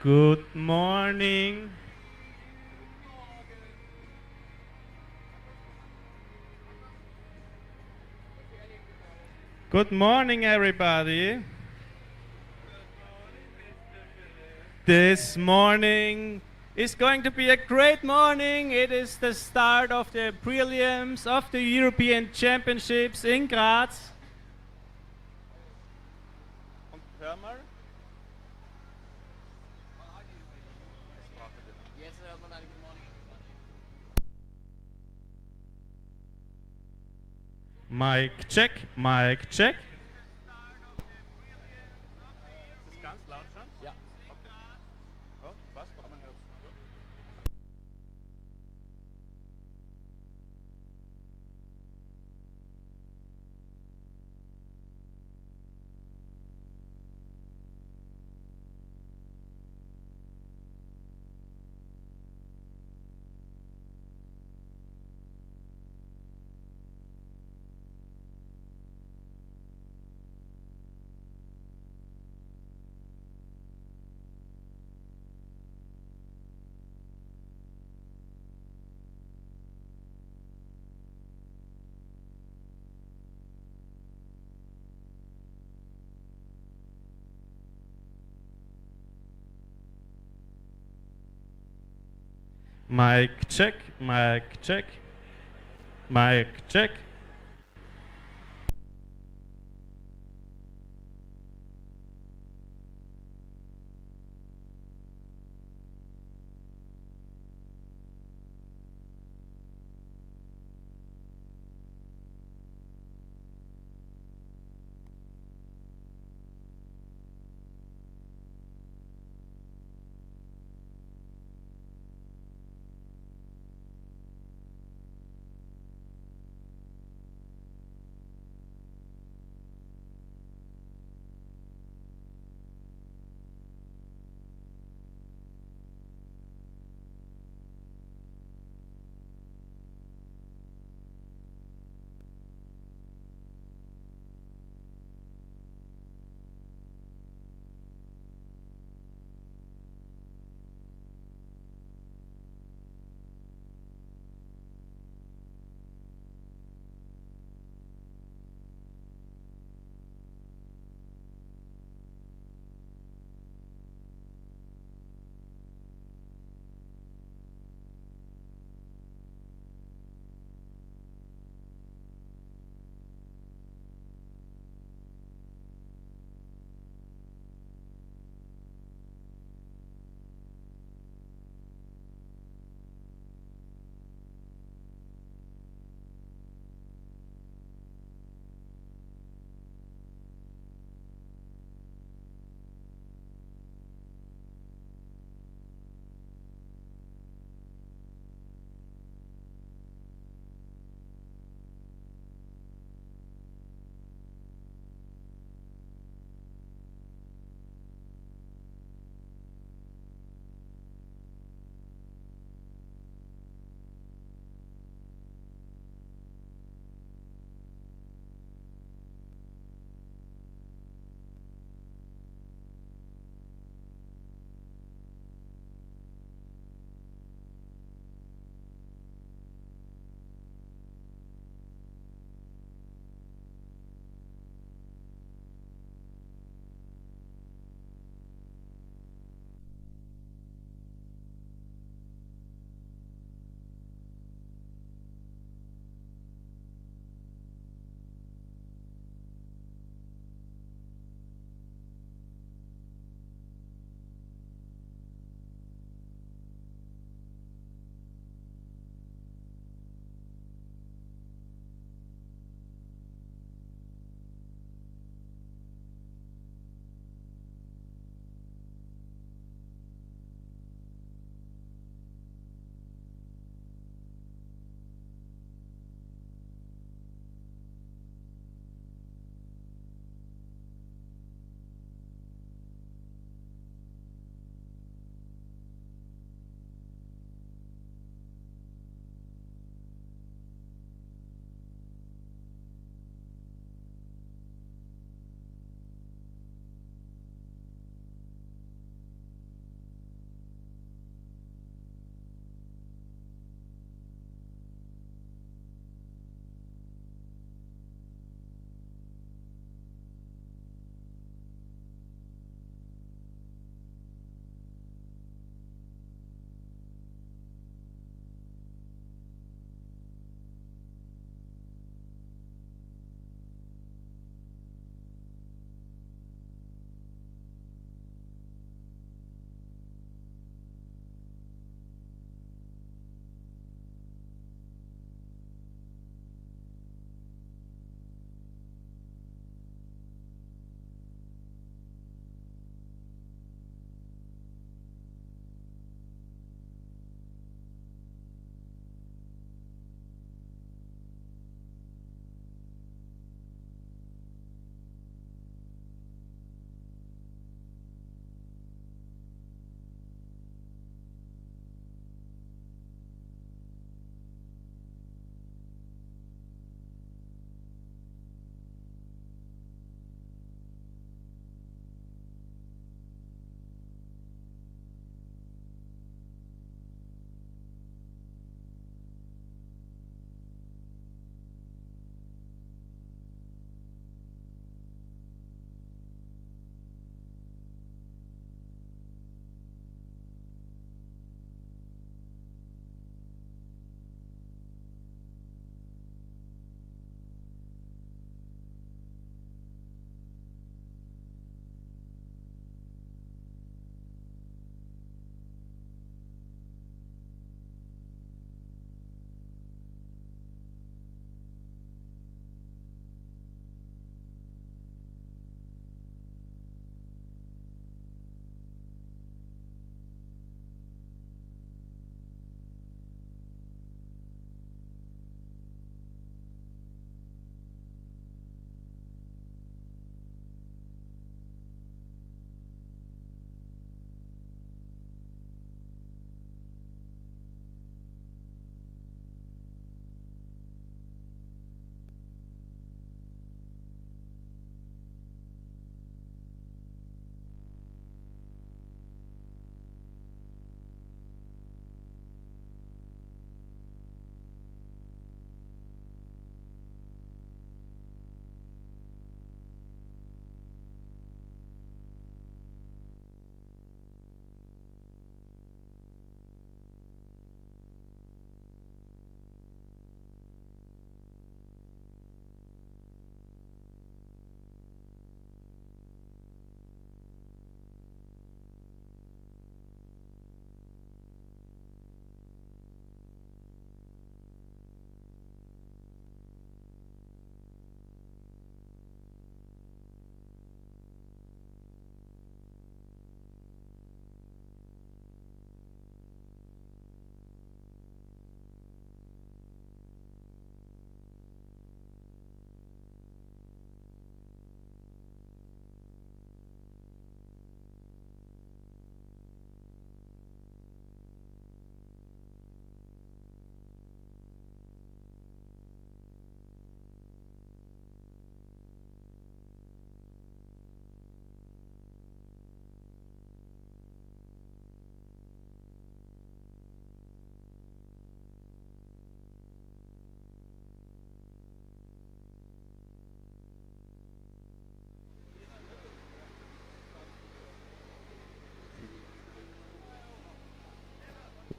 Good morning. Good morning, everybody. This morning is going to be a great morning. It is the start of the prelims of the European Championships in Graz. Und hör mal. Mic check, mic check. Ist es ganz laut schon? Ja. Okay. Oh, was? Aber man hört es. Mic check, mic check, mic check.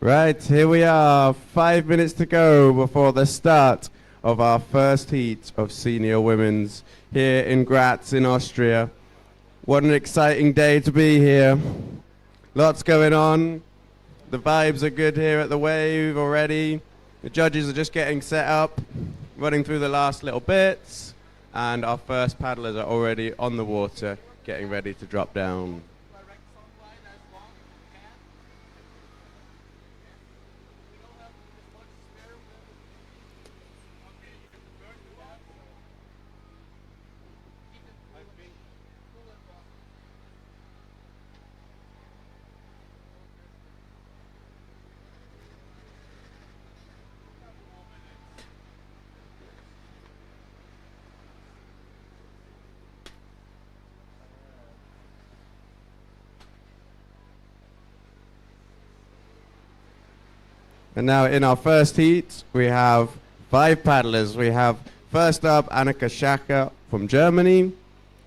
Right, here we are, 5 minutes to go before the start of our first heat of senior women's here in Graz in Austria. What an exciting day to be here. Lots going on. The vibes are good here at the wave already. The judges are just getting set up, running through the last little bits, and our first paddlers are already on the water, getting ready to drop down. And now in our first heat, we have 5 paddlers. We have first up Annika Schacker from Germany.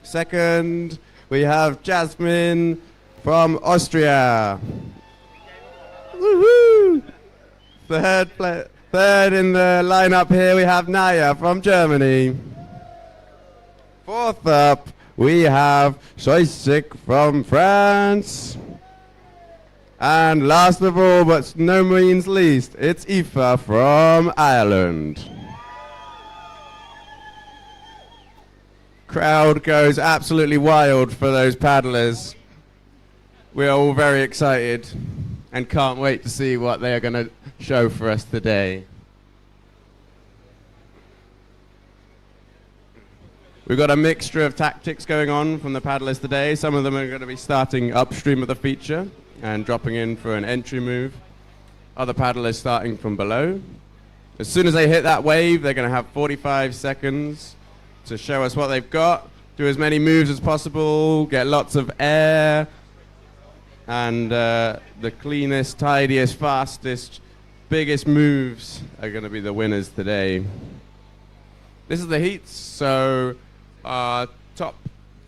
Second, we have Jasmine from Austria. Woohoo! Third in the lineup here, we have Naya from Germany. Fourth up, we have Scheusik from France. And last of all, but no means least, it's Aoife from Ireland. Crowd goes absolutely wild for those paddlers. We are all very excited and can't wait to see what they are going to show for us today. We've got a mixture of tactics going on from the paddlers today. Some of them are going to be starting upstream of the feature and dropping in for an entry move. Other paddlers starting from below. As soon as they hit that wave, they're going to have 45 seconds to show us what they've got, do as many moves as possible, get lots of air, and the cleanest, tidiest, fastest, biggest moves are going to be the winners today. This is the heats, so top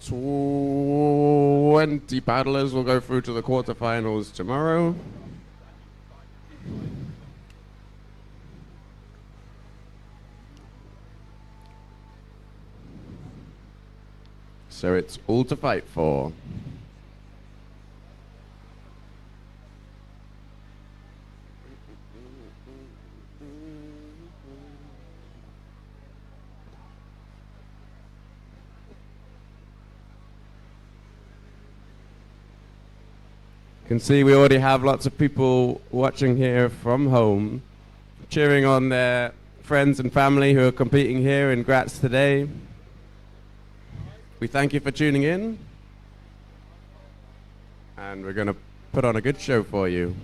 20 paddlers will go through to the quarterfinals tomorrow. So it's all to fight for. You can see we already have lots of people watching here from home, cheering on their friends and family who are competing here in Graz today. We thank you for tuning in, and we're going to put on a good show for you.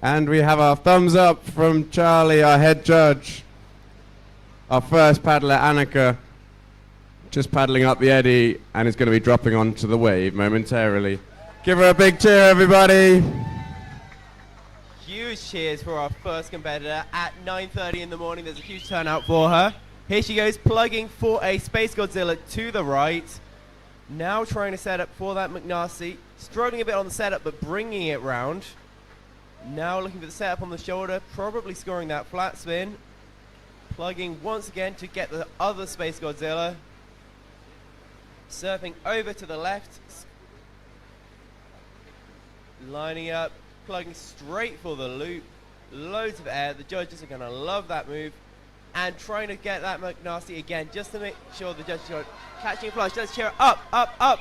And we have our thumbs up from Charlie, our head judge. Our first paddler, Annika, just paddling up the eddy and is going to be dropping onto the wave momentarily. Give her a big cheer, everybody. Huge cheers for our first competitor at 9:30 in the morning. There's a huge turnout for her. Here she goes, plugging for a Space Godzilla to the right. Now trying to set up for that McNasty. Struggling a bit on the setup, but bringing it round. Now looking for the setup on the shoulder, probably scoring that flat spin. Plugging once again to get the other Space Godzilla. Surfing over to the left. Lining up, plugging straight for the loop. Loads of air. The judges are going to love that move. And trying to get that McNasty again, just to make sure the judges are catching a flush. Let's cheer up, up, up.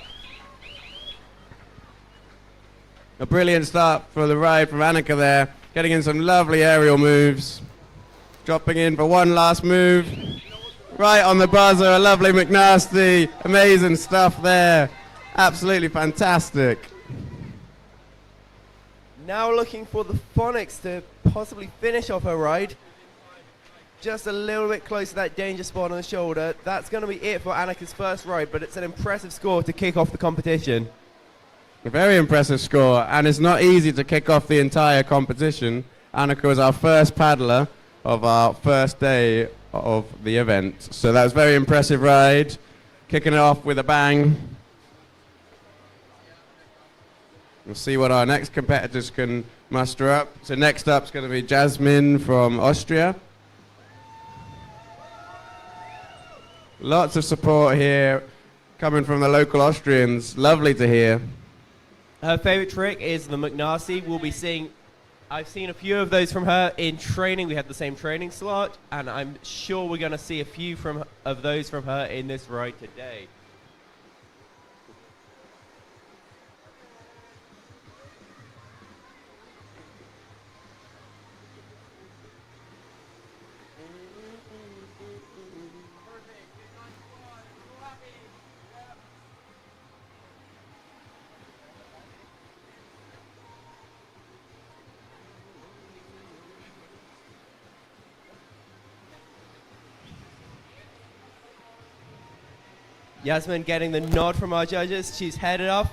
A brilliant start for the ride from Annika there, getting in some lovely aerial moves. Dropping in for one last move. Right on the buzzer, a lovely McNasty. Amazing stuff there. Absolutely fantastic. Now looking for the Phonics to possibly finish off her ride. Just a little bit close to that danger spot on the shoulder. That's going to be it for Annika's first ride, but it's an impressive score to kick off the competition. A very impressive score, and it's not easy to kick off the entire competition. Annika was our first paddler of our first day of the event. So that was a very impressive ride, kicking it off with a bang. We'll see what our next competitors can muster up. So next up is going to be Jasmine from Austria. Lots of support here coming from the local Austrians. Lovely to hear. Her favorite trick is the McNasty. We'll be seeing, I've seen a few of those from her in training. We had the same training slot, and I'm sure we're going to see a few of those from her in this ride today. Yasmin getting the nod from our judges. She's headed off.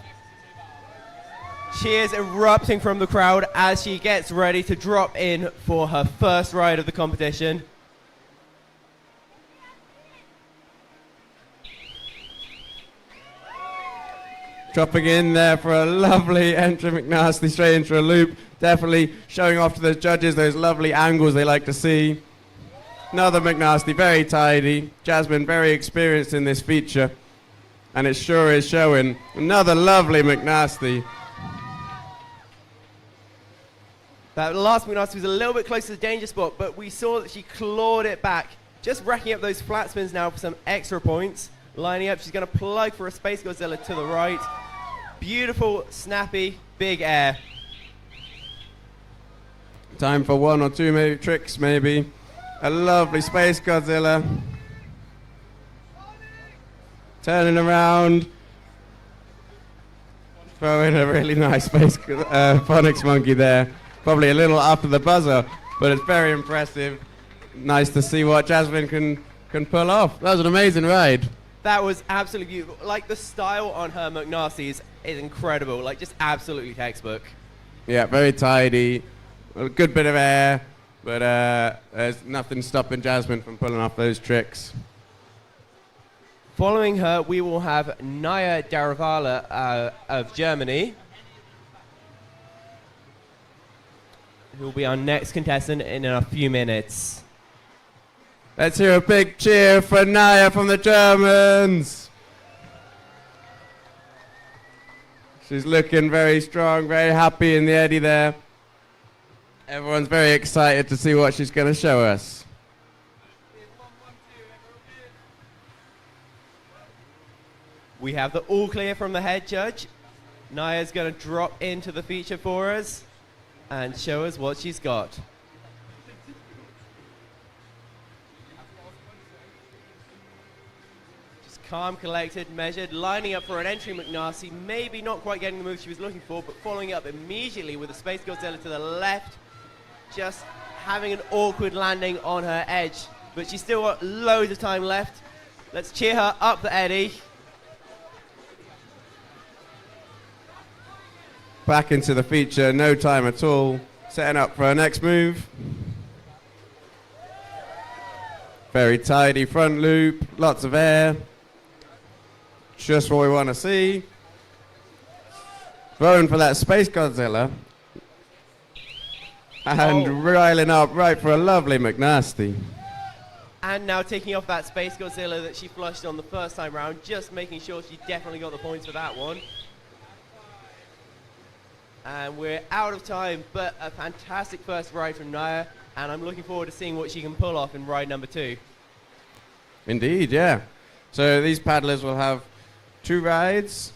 Cheers erupting from the crowd as she gets ready to drop in for her first ride of the competition. Dropping in there for a lovely entry McNasty straight into a loop. Definitely showing off to the judges those lovely angles they like to see. Another McNasty, very tidy. Jasmine very experienced in this feature. And it sure is showing. Another lovely McNasty. That last McNasty was a little bit close to the danger spot, but we saw that she clawed it back. Just racking up those flat spins now for some extra points. Lining up, she's going to plug for a Space Godzilla to the right. Beautiful, snappy, big air. Time for one or two maybe tricks maybe. A lovely Space Godzilla. Turning around. Throwing a really nice Space Phonics monkey there. Probably a little after the buzzer, but it's very impressive. Nice to see what Jasmine can pull off. That was an amazing ride. That was absolutely beautiful. Like, the style on her McNasties is incredible. Like, just absolutely textbook. Yeah, very tidy. A good bit of air, but there's nothing stopping Jasmine from pulling off those tricks. Following her, we will have Naya Daravala of Germany, who will be our next contestant in a few minutes. Let's hear a big cheer for Naya from the Germans. She's looking very strong, very happy in the eddy there. Everyone's very excited to see what she's going to show us. We have the all clear from the head judge. Naya's going to drop into the feature for us and show us what she's got. Just calm, collected, measured, lining up for an entry McNasty, maybe not quite getting the move she was looking for, but following up immediately with a Space Godzilla to the left, just having an awkward landing on her edge. But she's still got loads of time left. Let's cheer her up the eddy. Back into the feature, no time at all. Setting up for our next move. Very tidy front loop, lots of air. Just what we want to see. Throwing for that Space Godzilla. And riling up right for a lovely McNasty. And now taking off that Space Godzilla that she flushed on the first time round, just making sure she definitely got the points for that one. And we're out of time, but a fantastic first ride from Naya, and I'm looking forward to seeing what she can pull off in ride number 2. Indeed, yeah. So these paddlers will have 2 rides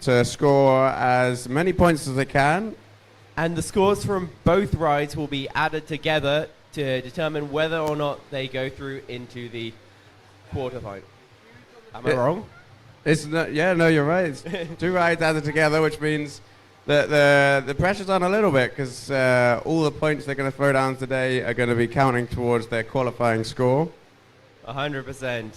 to score as many points as they can. And the scores from both rides will be added together to determine whether or not they go through into the quarterfinal. Am I wrong? It's not, yeah, no, you're right. It's 2 rides added together, which means The pressure's on a little bit because all the points they're going to throw down today are going to be counting towards their qualifying score. 100%.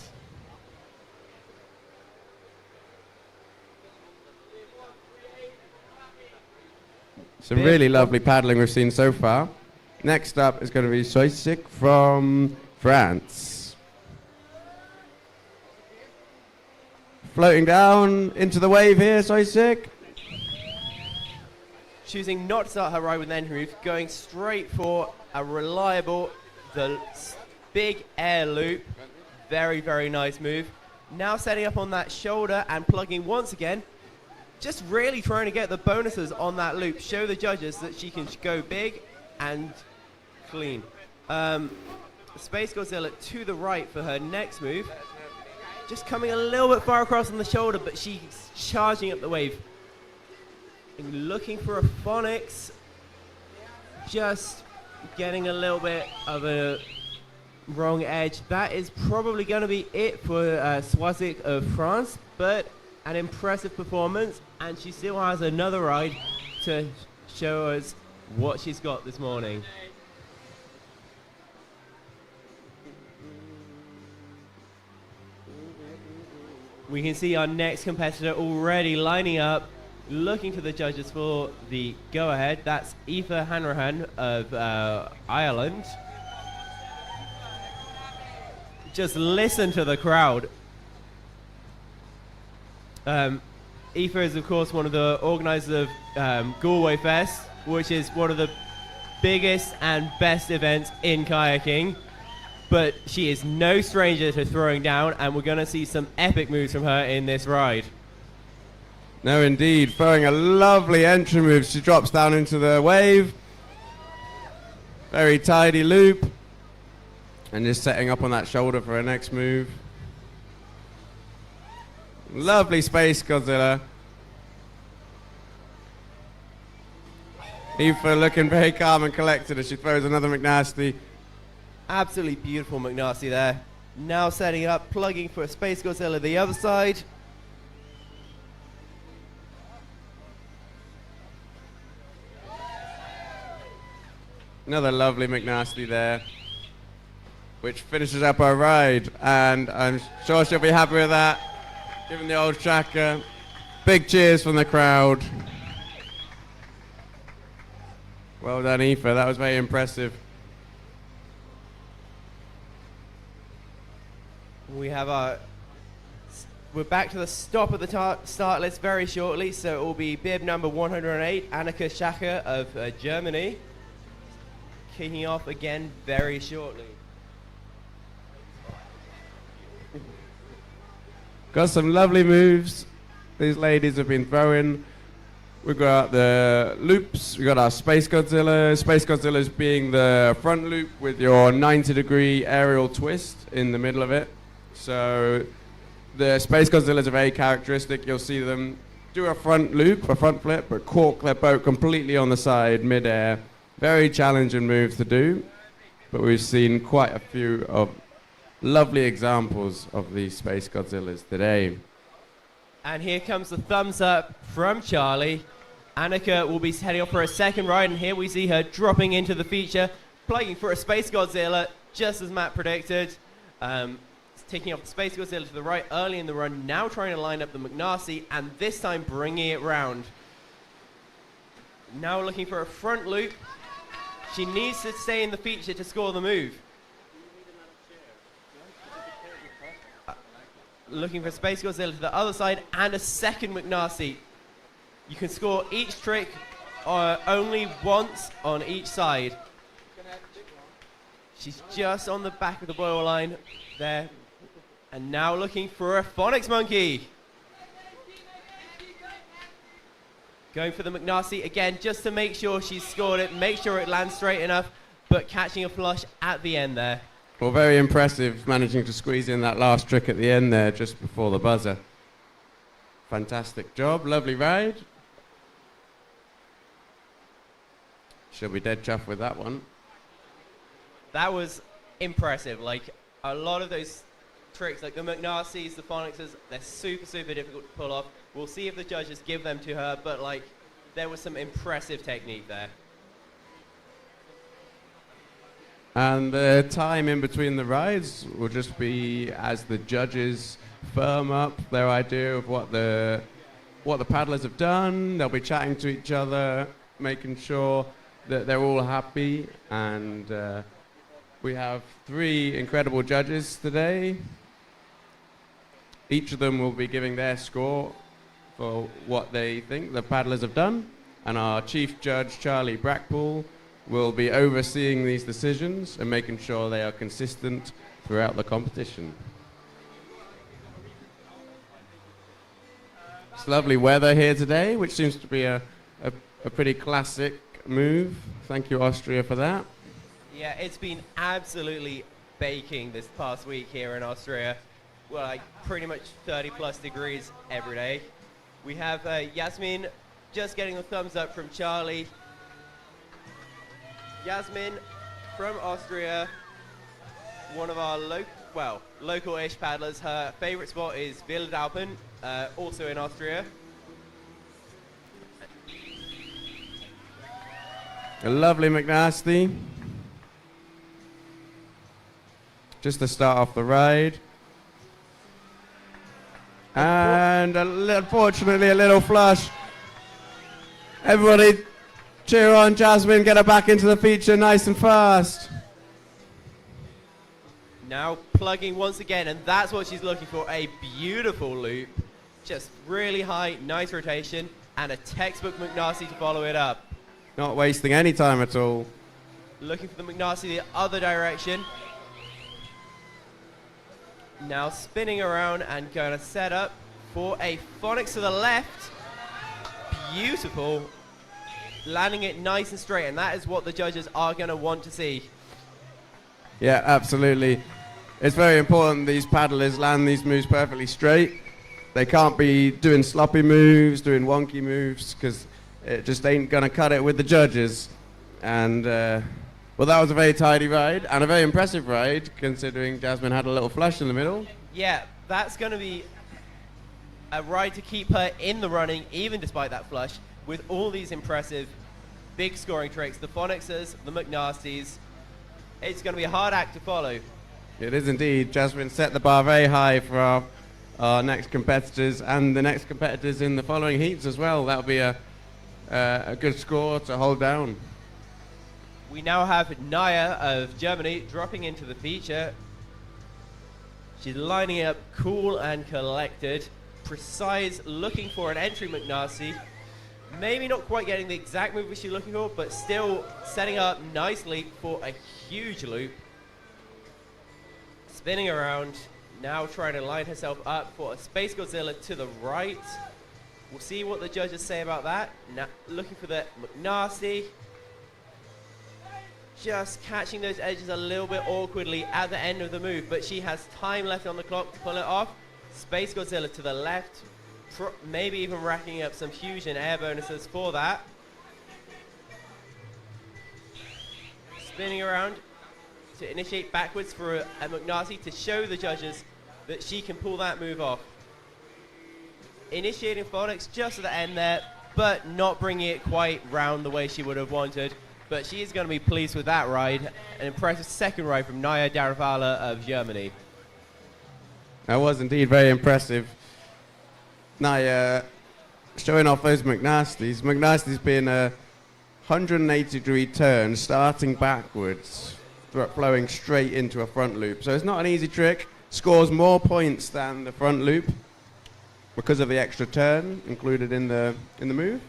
Some really lovely paddling we've seen so far. Next up is going to be Soisik from France. Floating down into the wave here, Soisik. Choosing not to start her ride with an entry move, going straight for a reliable, big air loop. Very, very nice move. Now setting up on that shoulder and plugging once again. Just really trying to get the bonuses on that loop. Show the judges that she can go big and clean. Space Godzilla to the right for her next move. Just coming a little bit far across on the shoulder, but she's charging up the wave. And looking for a phonics. Just getting a little bit of a wrong edge. That is probably going to be it for Swazik of France, but an impressive performance, and she still has another ride to show us what she's got this morning. We can see our next competitor already lining up, looking to the judges for the go-ahead. That's Aoife Hanrahan of Ireland. Just listen to the crowd. Aoife is, of course, one of the organisers of Galway Fest, which is one of the biggest and best events in kayaking. But she is no stranger to throwing down, and we're going to see some epic moves from her in this ride. No, indeed. Throwing a lovely entry move. She drops down into the wave. Very tidy loop. And just setting up on that shoulder for her next move. Lovely Space Godzilla. Aoife looking very calm and collected as she throws another McNasty. Absolutely beautiful McNasty there. Now setting up, plugging for a Space Godzilla the other side. Another lovely McNasty there, which finishes up our ride, and I'm sure she'll be happy with that. Giving the old tracker big cheers from the crowd. Well done, Aoife. That was very impressive. We're back to the stop of the start list very shortly, so it will be bib number 108, Annika Schacher of Germany, kicking off again very shortly. Got some lovely moves these ladies have been throwing. We've got the loops, we've got our Space Godzilla. Space Godzilla's being the front loop with your 90-degree aerial twist in the middle of it. So the Space Godzillas are very characteristic. You'll see them do a front loop, a front flip, but cork their boat completely on the side, mid-air. Very challenging moves to do, but we've seen quite a few of lovely examples of these Space Godzillas today. And here comes the thumbs up from Charlie. Annika will be heading off for a second ride, and here we see her dropping into the feature, plugging for a Space Godzilla, just as Matt predicted. Taking off the Space Godzilla to the right early in the run, now trying to line up the McNasty, and this time bringing it round. Now looking for a front loop. She needs to stay in the feature to score the move. Looking for Space Godzilla to the other side, and a second McNasty. You can score each trick only once on each side. She's just on the back of the boil line there. And now looking for a phonics monkey. Going for the McNasty again, just to make sure she's scored it, make sure it lands straight enough, but catching a flush at the end there. Well, very impressive, managing to squeeze in that last trick at the end there, just before the buzzer. Fantastic job, lovely ride. She'll be dead chuffed with that one. That was impressive. Like, a lot of those tricks, like the McNasties, the phonics, they're super, super difficult to pull off. We'll see if the judges give them to her, but like, there was some impressive technique there. And the time in between the rides will just be as the judges firm up their idea of what the paddlers have done. They'll be chatting to each other, making sure that they're all happy. And we have 3 incredible judges today. Each of them will be giving their score for what they think the paddlers have done. And our chief judge, Charlie Brackpool, will be overseeing these decisions and making sure they are consistent throughout the competition. It's lovely weather here today, which seems to be a pretty classic move. Thank you, Austria, for that. Yeah, it's been absolutely baking this past week here in Austria. Well, like pretty much 30+ degrees every day. We have Yasmin just getting the thumbs up from Charlie. Yasmin from Austria, one of our local-ish paddlers. Her favorite spot is Wildalpen, also in Austria. A lovely McNasty. Just to start off the ride. And unfortunately a little flush. Everybody cheer on Jasmine, get her back into the feature nice and fast. Now plugging once again, and that's what she's looking for, a beautiful loop. Just really high, nice rotation, and a textbook McNasty to follow it up. Not wasting any time at all. Looking for the McNasty the other direction. Now spinning around and going to set up for a phonics to the left. Beautiful. Landing it nice and straight, and that is what the judges are going to want to see. Yeah, absolutely. It's very important these paddlers land these moves perfectly straight. They can't be doing sloppy moves, doing wonky moves, because it just ain't going to cut it with the judges. And, well, that was a very tidy ride, and a very impressive ride, considering Jasmine had a little flush in the middle. Yeah, that's going to be a ride to keep her in the running, even despite that flush, with all these impressive big scoring tricks, the phonicsers, the McNasties. It's going to be a hard act to follow. It is indeed. Jasmine set the bar very high for our next competitors, and the next competitors in the following heats as well. That'll be a good score to hold down. We now have Naya of Germany dropping into the feature. She's lining it up cool and collected, precise, looking for an entry McNasty. Maybe not quite getting the exact move she's looking for, but still setting up nicely for a huge loop. Spinning around, now trying to line herself up for a Space Godzilla to the right. We'll see what the judges say about that. Now looking for the McNasty. Just catching those edges a little bit awkwardly at the end of the move, but she has time left on the clock to pull it off. Space Godzilla to the left. Maybe even racking up some fusion air bonuses for that. Spinning around to initiate backwards for a McNasty to show the judges that she can pull that move off. Initiating phonics just at the end there, but not bringing it quite round the way she would have wanted. But she is going to be pleased with that ride. An impressive second ride from Naya Daravala of Germany. That was indeed very impressive. Naya showing off those McNasties. McNasties being a 180-degree turn, starting backwards, flowing straight into a front loop. So it's not an easy trick. Scores more points than the front loop because of the extra turn included in the move.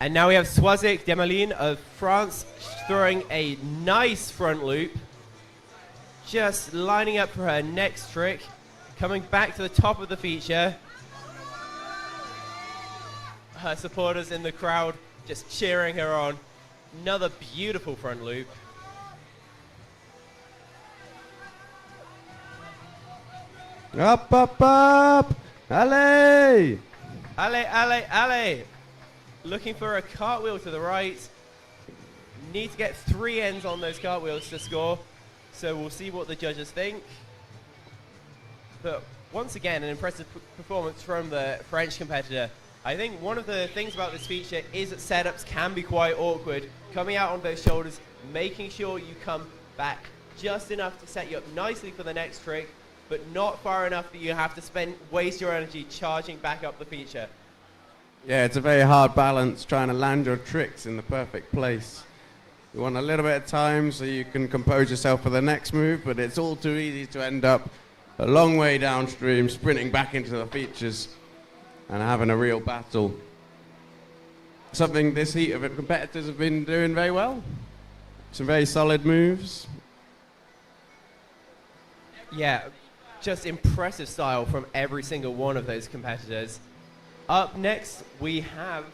And now we have Swazik Demalin of France throwing a nice front loop. Just lining up for her next trick. Coming back to the top of the feature. Her supporters in the crowd just cheering her on. Another beautiful front loop. Up, up, up! Allez! Allez, allez, allez! Looking for a cartwheel to the right. Need to get 3 ends on those cartwheels to score. So we'll see what the judges think. But Once again, an impressive performance from the French competitor. I think one of the things about this feature is that setups can be quite awkward. Coming out on those shoulders, making sure you come back just enough to set you up nicely for the next trick, but not far enough that you have to waste your energy charging back up the feature. Yeah, it's a very hard balance trying to land your tricks in the perfect place. You want a little bit of time so you can compose yourself for the next move, but it's all too easy to end up a long way downstream, sprinting back into the features and having a real battle. Something this heat of it competitors have been doing very well. Some very solid moves. Yeah, just impressive style from every single one of those competitors. Up next, we have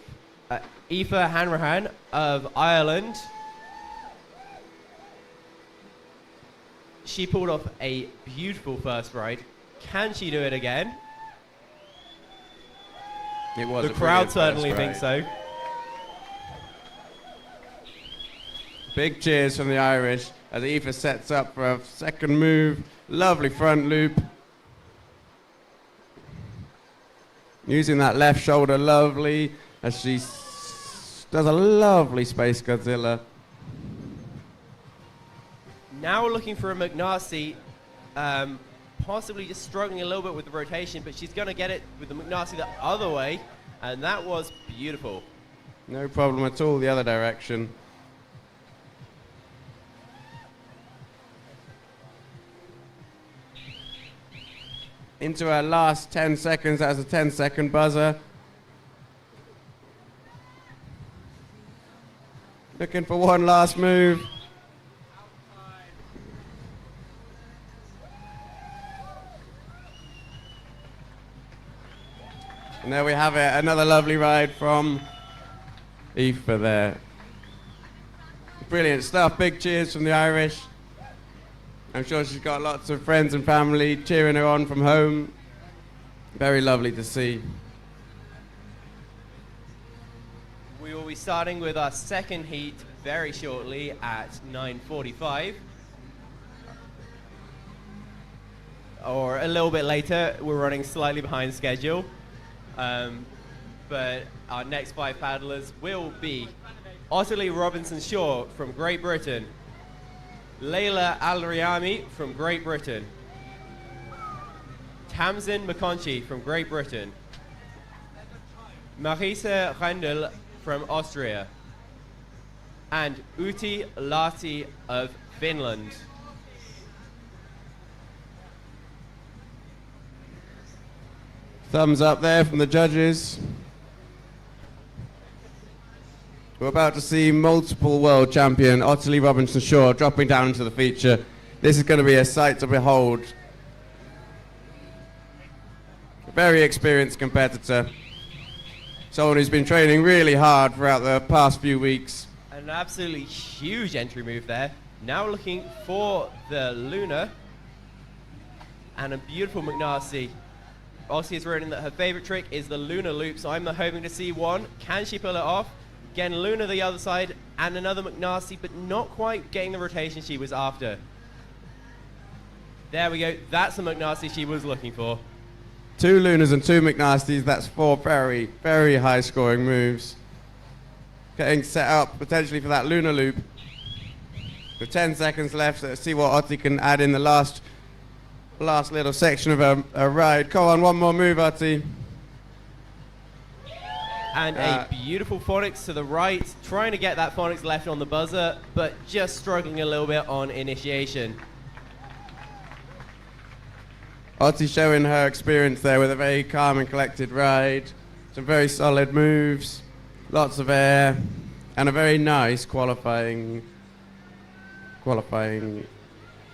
Aoife Hanrahan of Ireland. She pulled off a beautiful first ride. Can she do it again? It was The crowd certainly thinks so. Big cheers from the Irish as Aoife sets up for a second move. Lovely front loop. Using that left shoulder lovely as she does a lovely Space Godzilla. Now we're looking for a McNasty, possibly just struggling a little bit with the rotation, but she's going to get it with the McNasty the other way, and that was beautiful. No problem at all the other direction. Into our last 10 seconds, that was a 10-second buzzer. Looking for one last move. And there we have it, another lovely ride from Aoife there. Brilliant stuff, big cheers from the Irish. I'm sure she's got lots of friends and family cheering her on from home. Very lovely to see. We will be starting with our second heat very shortly at 9:45. Or a little bit later. We're running slightly behind schedule. But our next 5 paddlers will be Ottilie Robinson-Shaw from Great Britain, Leila Al-Riami from Great Britain, Tamsin McConchy from Great Britain, Marisa Rendel from Austria, and Uti Lahti of Finland. Thumbs up there from the judges. We're about to see multiple world champion Ottilie Robinson-Shaw dropping down into the feature. This is going to be a sight to behold. A very experienced competitor. Someone who's been training really hard throughout the past few weeks. An absolutely huge entry move there. Now looking for the Luna. And a beautiful McNasty. Ossie has written that her favorite trick is the Luna loop, so I'm hoping to see one. Can she pull it off? Again, Luna the other side, and another McNasty, but not quite getting the rotation she was after. There we go. That's the McNasty she was looking for. 2 Lunas and 2 McNasties. That's 4 very, very high-scoring moves. Getting set up potentially for that Luna loop. With 10 seconds left, let's see what Ottie can add in the last little section of a ride. Come on, one more move, Ottie. And a beautiful phonics to the right, trying to get that phonics left on the buzzer, but just struggling a little bit on initiation. Ottie showing her experience there with a very calm and collected ride. Some very solid moves, lots of air, and a very nice qualifying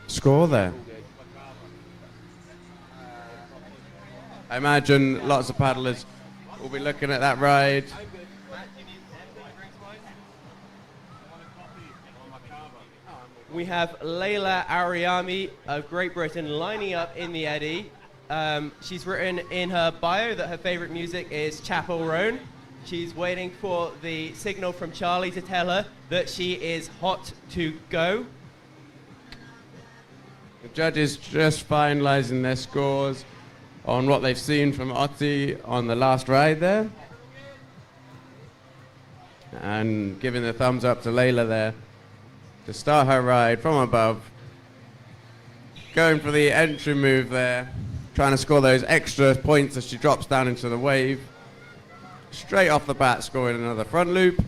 score there. I imagine lots of paddlers will be looking at that ride. We have Leila Ariami of Great Britain lining up in the eddy. She's written in her bio that her favorite music is Chapel Roan. She's waiting for the signal from Charlie to tell her that she is hot to go. The judges just finalizing their scores. on what they've seen from Otti on the last ride there. And giving the thumbs up to Layla there to start her ride from above. Going for the entry move there, trying to score those extra points as she drops down into the wave. Straight off the bat, scoring another front loop.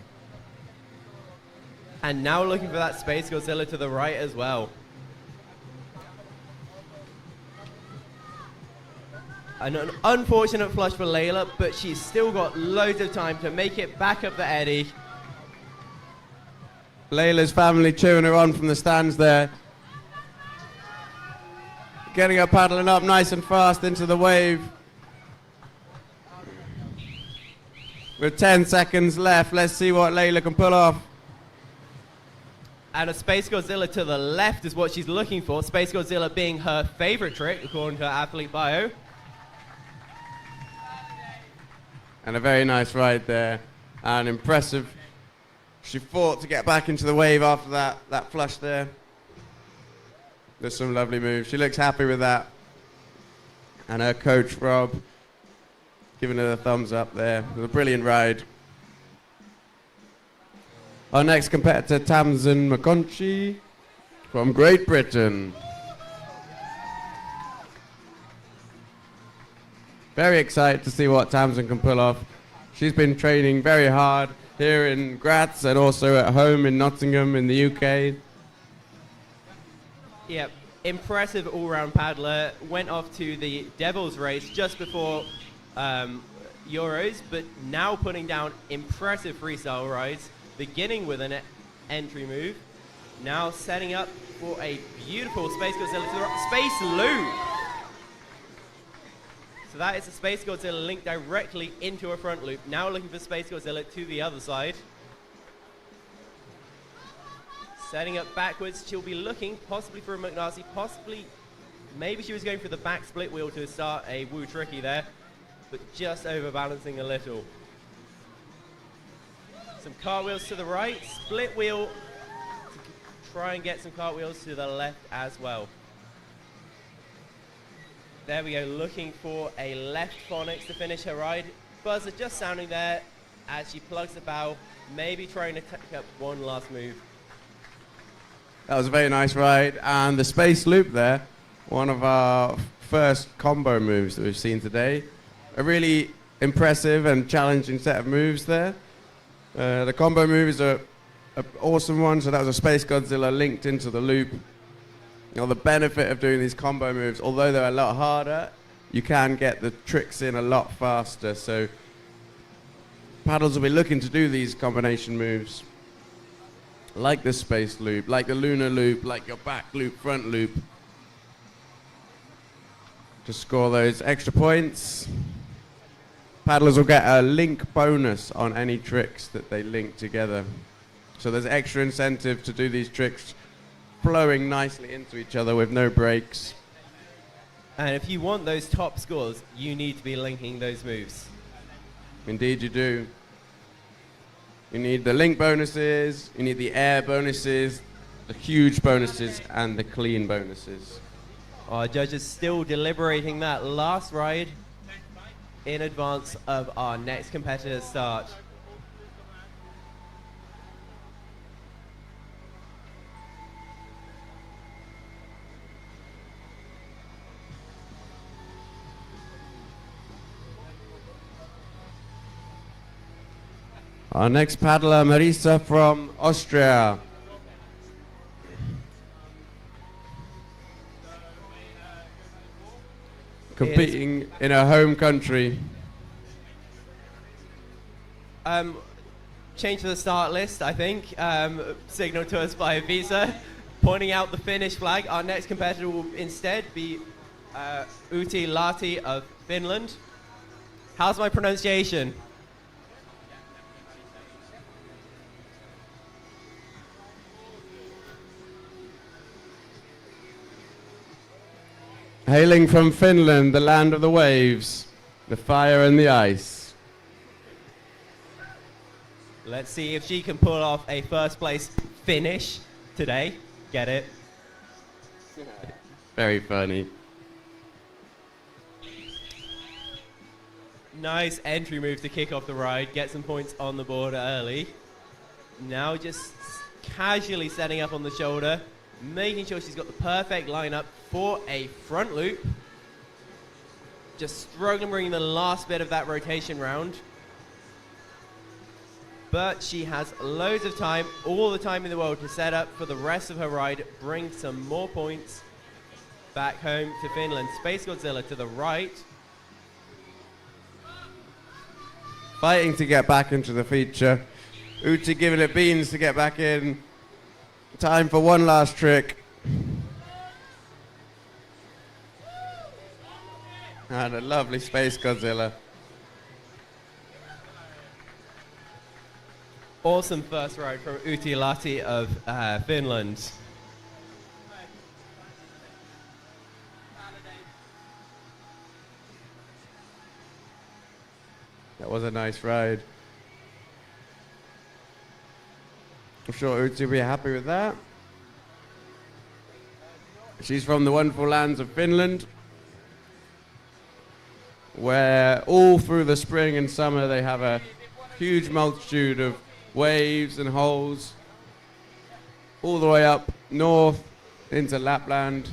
And now looking for that Space Godzilla to the right as well. An unfortunate flush for Layla, but she's still got loads of time to make it back up the eddy. Layla's family cheering her on from the stands there. Getting her paddling up nice and fast into the wave. With 10 seconds left, let's see what Layla can pull off. And a Space Godzilla to the left is what she's looking for. Space Godzilla being her favorite trick, according to her athlete bio. And a very nice ride there, and impressive. She fought to get back into the wave after that flush there. There's some lovely moves. She looks happy with that. And her coach, Rob, giving her the thumbs up there. It was a brilliant ride. Our next competitor, Tamsin McConchy from Great Britain. Very excited to see what Tamsin can pull off. She's been training very hard here in Graz and also at home in Nottingham in the UK. Yep, impressive all-round paddler. Went off to the Devil's Race just before Euros, but now putting down impressive freestyle rides, beginning with an entry move. Now setting up for a beautiful Space Godzilla to the right. Space Loop! So that is a Space Godzilla linked directly into a front loop. Now looking for Space Godzilla to the other side. Setting up backwards, she'll be looking possibly for a McNasty, possibly, maybe she was going for the back split wheel to start a woo tricky there, but just overbalancing a little. Some cartwheels to the right, split wheel to try and get some cartwheels to the left as well. There we go, looking for a left phonics to finish her ride. Buzzer just sounding there as she plugs the bow, maybe trying to pick up one last move. That was a very nice ride. And the space loop there, one of our first combo moves that we've seen today. A really impressive and challenging set of moves there. The combo move is an awesome one, so that was a Space Godzilla linked into the loop. You know, the benefit of doing these combo moves, although they're a lot harder, you can get the tricks in a lot faster. So paddles will be looking to do these combination moves, like the space loop, like the lunar loop, like your back loop, front loop, to score those extra points. Paddlers will get a link bonus on any tricks that they link together. So there's extra incentive to do these tricks flowing nicely into each other with no breaks. And if you want those top scores, you need to be linking those moves. Indeed you do. You need the link bonuses, you need the air bonuses, the huge bonuses, and the clean bonuses. Our judges still deliberating that last ride in advance of our next competitor's start. Our next paddler, Marisa from Austria. Competing in her home country. Change to the start list, I think. Signaled to us by Visa, pointing out the Finnish flag. Our next competitor will instead be Uti Lahti of Finland. How's my pronunciation? Hailing from Finland, the land of the waves, the fire and the ice. Let's see if she can pull off a first place finish today. Get it? Very funny. Nice entry move to kick off the ride, get some points on the board early. Now just casually setting up on the shoulder, making sure she's got the perfect lineup for a front loop. Just struggling bringing the last bit of that rotation round. But she has loads of time, all the time in the world to set up for the rest of her ride, bring some more points back home to Finland. Space Godzilla to the right. Fighting to get back into the feature. Uti giving it beans to get back in. Time for one last trick. And a lovely Space Godzilla. Awesome first ride from Uti Lahti of Finland. That was a nice ride. I'm sure Uti will be happy with that. She's from the wonderful lands of Finland, where all through the spring and summer they have a huge multitude of waves and holes all the way up north into Lapland.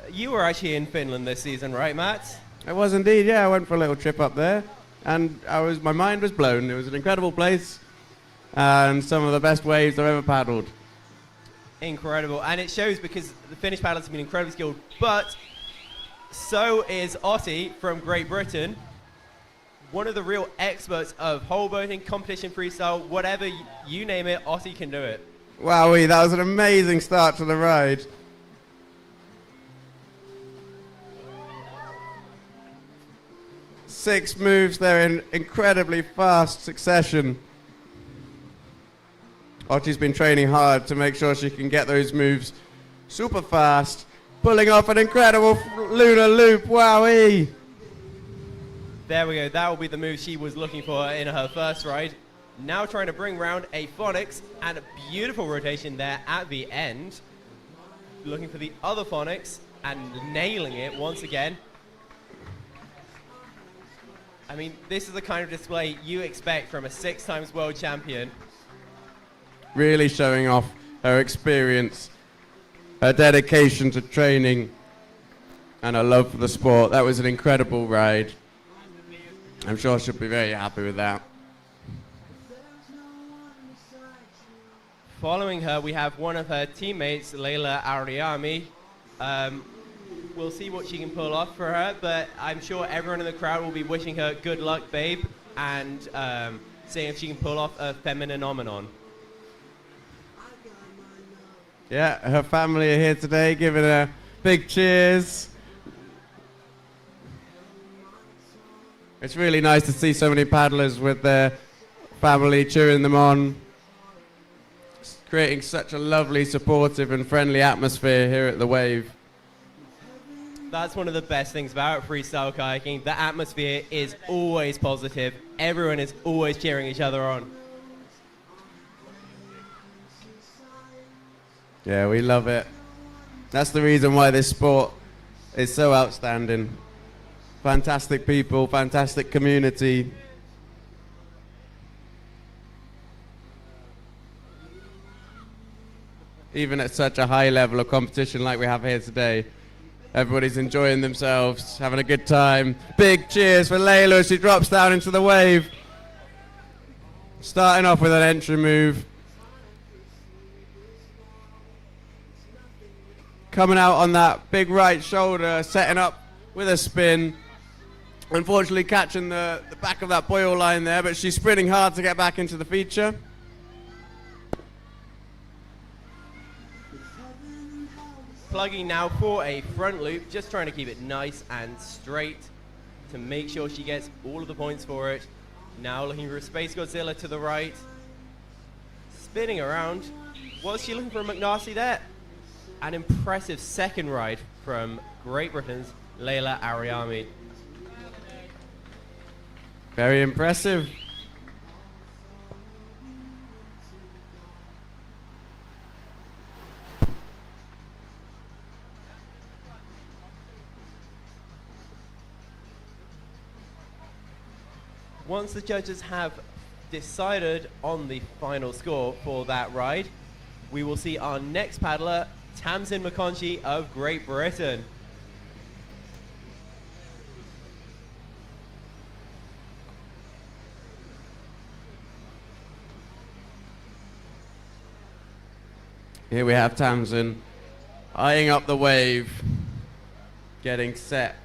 You were actually in Finland this season, right, Matt? I was indeed, yeah. I went for a little trip up there, and my mind was blown. It was an incredible place, and some of the best waves I've ever paddled. Incredible, and it shows because the Finnish paddlers have been incredibly skilled, but so is Otti from Great Britain, one of the real experts of whole boating, competition freestyle, whatever you name it, Otti can do it. Wowee, that was an amazing start to the ride. Six moves there in incredibly fast succession. Otti's been training hard to make sure she can get those moves super fast, pulling off an incredible lunar loop. Wowee! There we go. That will be the move she was looking for in her first ride. Now trying to bring round a phonics and a beautiful rotation there at the end. Looking for the other phonics and nailing it once again. I mean, this is the kind of display you expect from a 6 times world champion. Really showing off her experience, her dedication to training, and her love for the sport. That was an incredible ride. I'm sure she'll be very happy with that. Following her, we have one of her teammates, Leila Ariami. We'll see what she can pull off for her, but I'm sure everyone in the crowd will be wishing her good luck, babe, and seeing if she can pull off a femininomenon. Yeah, her family are here today giving her big cheers. It's really nice to see so many paddlers with their family cheering them on. It's creating such a lovely, supportive and friendly atmosphere here at the Wave. That's one of the best things about freestyle kayaking. The atmosphere is always positive. Everyone is always cheering each other on. Yeah, we love it. That's the reason why this sport is so outstanding. Fantastic people, fantastic community. Even at such a high level of competition like we have here today, everybody's enjoying themselves, having a good time. Big cheers for Layla as she drops down into the wave. Starting off with an entry move. Coming out on that big right shoulder, setting up with a spin. Unfortunately catching the back of that boil line there, but she's sprinting hard to get back into the feature. Plugging now for a front loop, just trying to keep it nice and straight to make sure she gets all of the points for it. Now looking for a Space Godzilla to the right. Spinning around. Was she looking for a McNasty there? An impressive second ride from Great Britain's Leila Ariami. Very impressive. Once the judges have decided on the final score for that ride, we will see our next paddler, Tamsin McConchie of Great Britain. Here we have Tamsin eyeing up the wave, getting set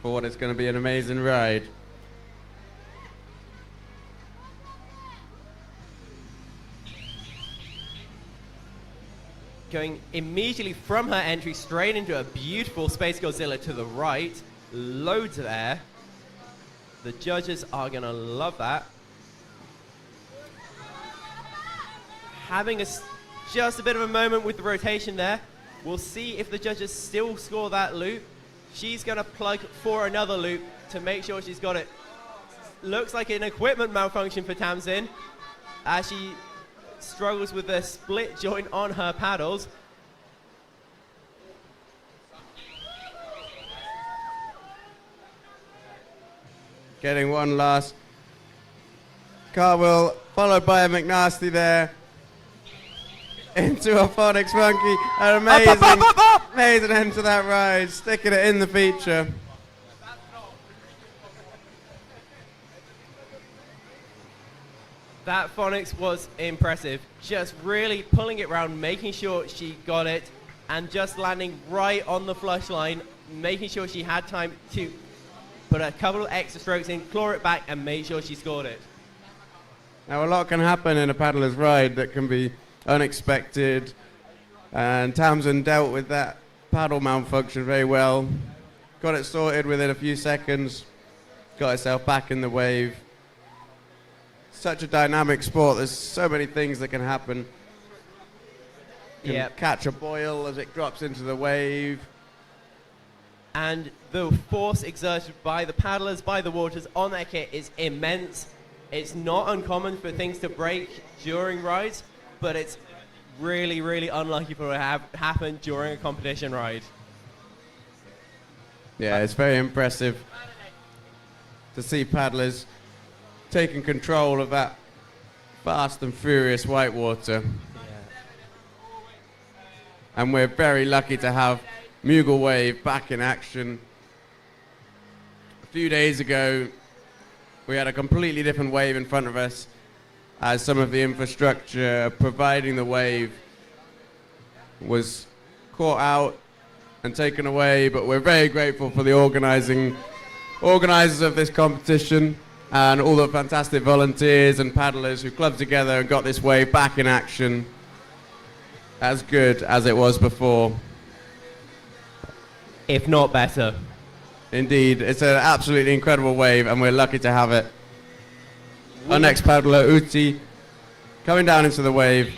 for what is going to be an amazing ride. Going immediately from her entry straight into a beautiful Space Godzilla to the right. Loads of air. The judges are going to love that. Having just a bit of a moment with the rotation there. We'll see if the judges still score that loop. She's going to plug for another loop to make sure she's got it. Looks like an equipment malfunction for Tamsin as she struggles with the split joint on her paddles. Getting one last cartwheel, followed by a McNasty there. Into a Phonics Monkey. An amazing, amazing end to that ride. Sticking it in the feature. That Phonics was impressive. Just really pulling it round, making sure she got it, and just landing right on the flush line, making sure she had time to put a couple of extra strokes in, claw it back, and make sure she scored it. Now, a lot can happen in a paddler's ride that can be unexpected, and Tamsin dealt with that paddle malfunction very well. Got it sorted within a few seconds, got herself back in the wave. Such a dynamic sport, there's so many things that can happen. You can catch a boil as it drops into the wave. And the force exerted by the paddlers, by the waters on their kit is immense. It's not uncommon for things to break during rides, but it's really, really unlucky for it to have happen during a competition ride. Yeah, it's very impressive to see paddlers taking control of that fast and furious whitewater. And we're very lucky to have Mughal Wave back in action. A few days ago, we had a completely different wave in front of us, as some of the infrastructure providing the wave was caught out and taken away, but we're very grateful for the organizers of this competition and all the fantastic volunteers and paddlers who clubbed together and got this wave back in action as good as it was before. If not better. Indeed, it's an absolutely incredible wave and we're lucky to have it. Our next paddler, Uti, coming down into the wave.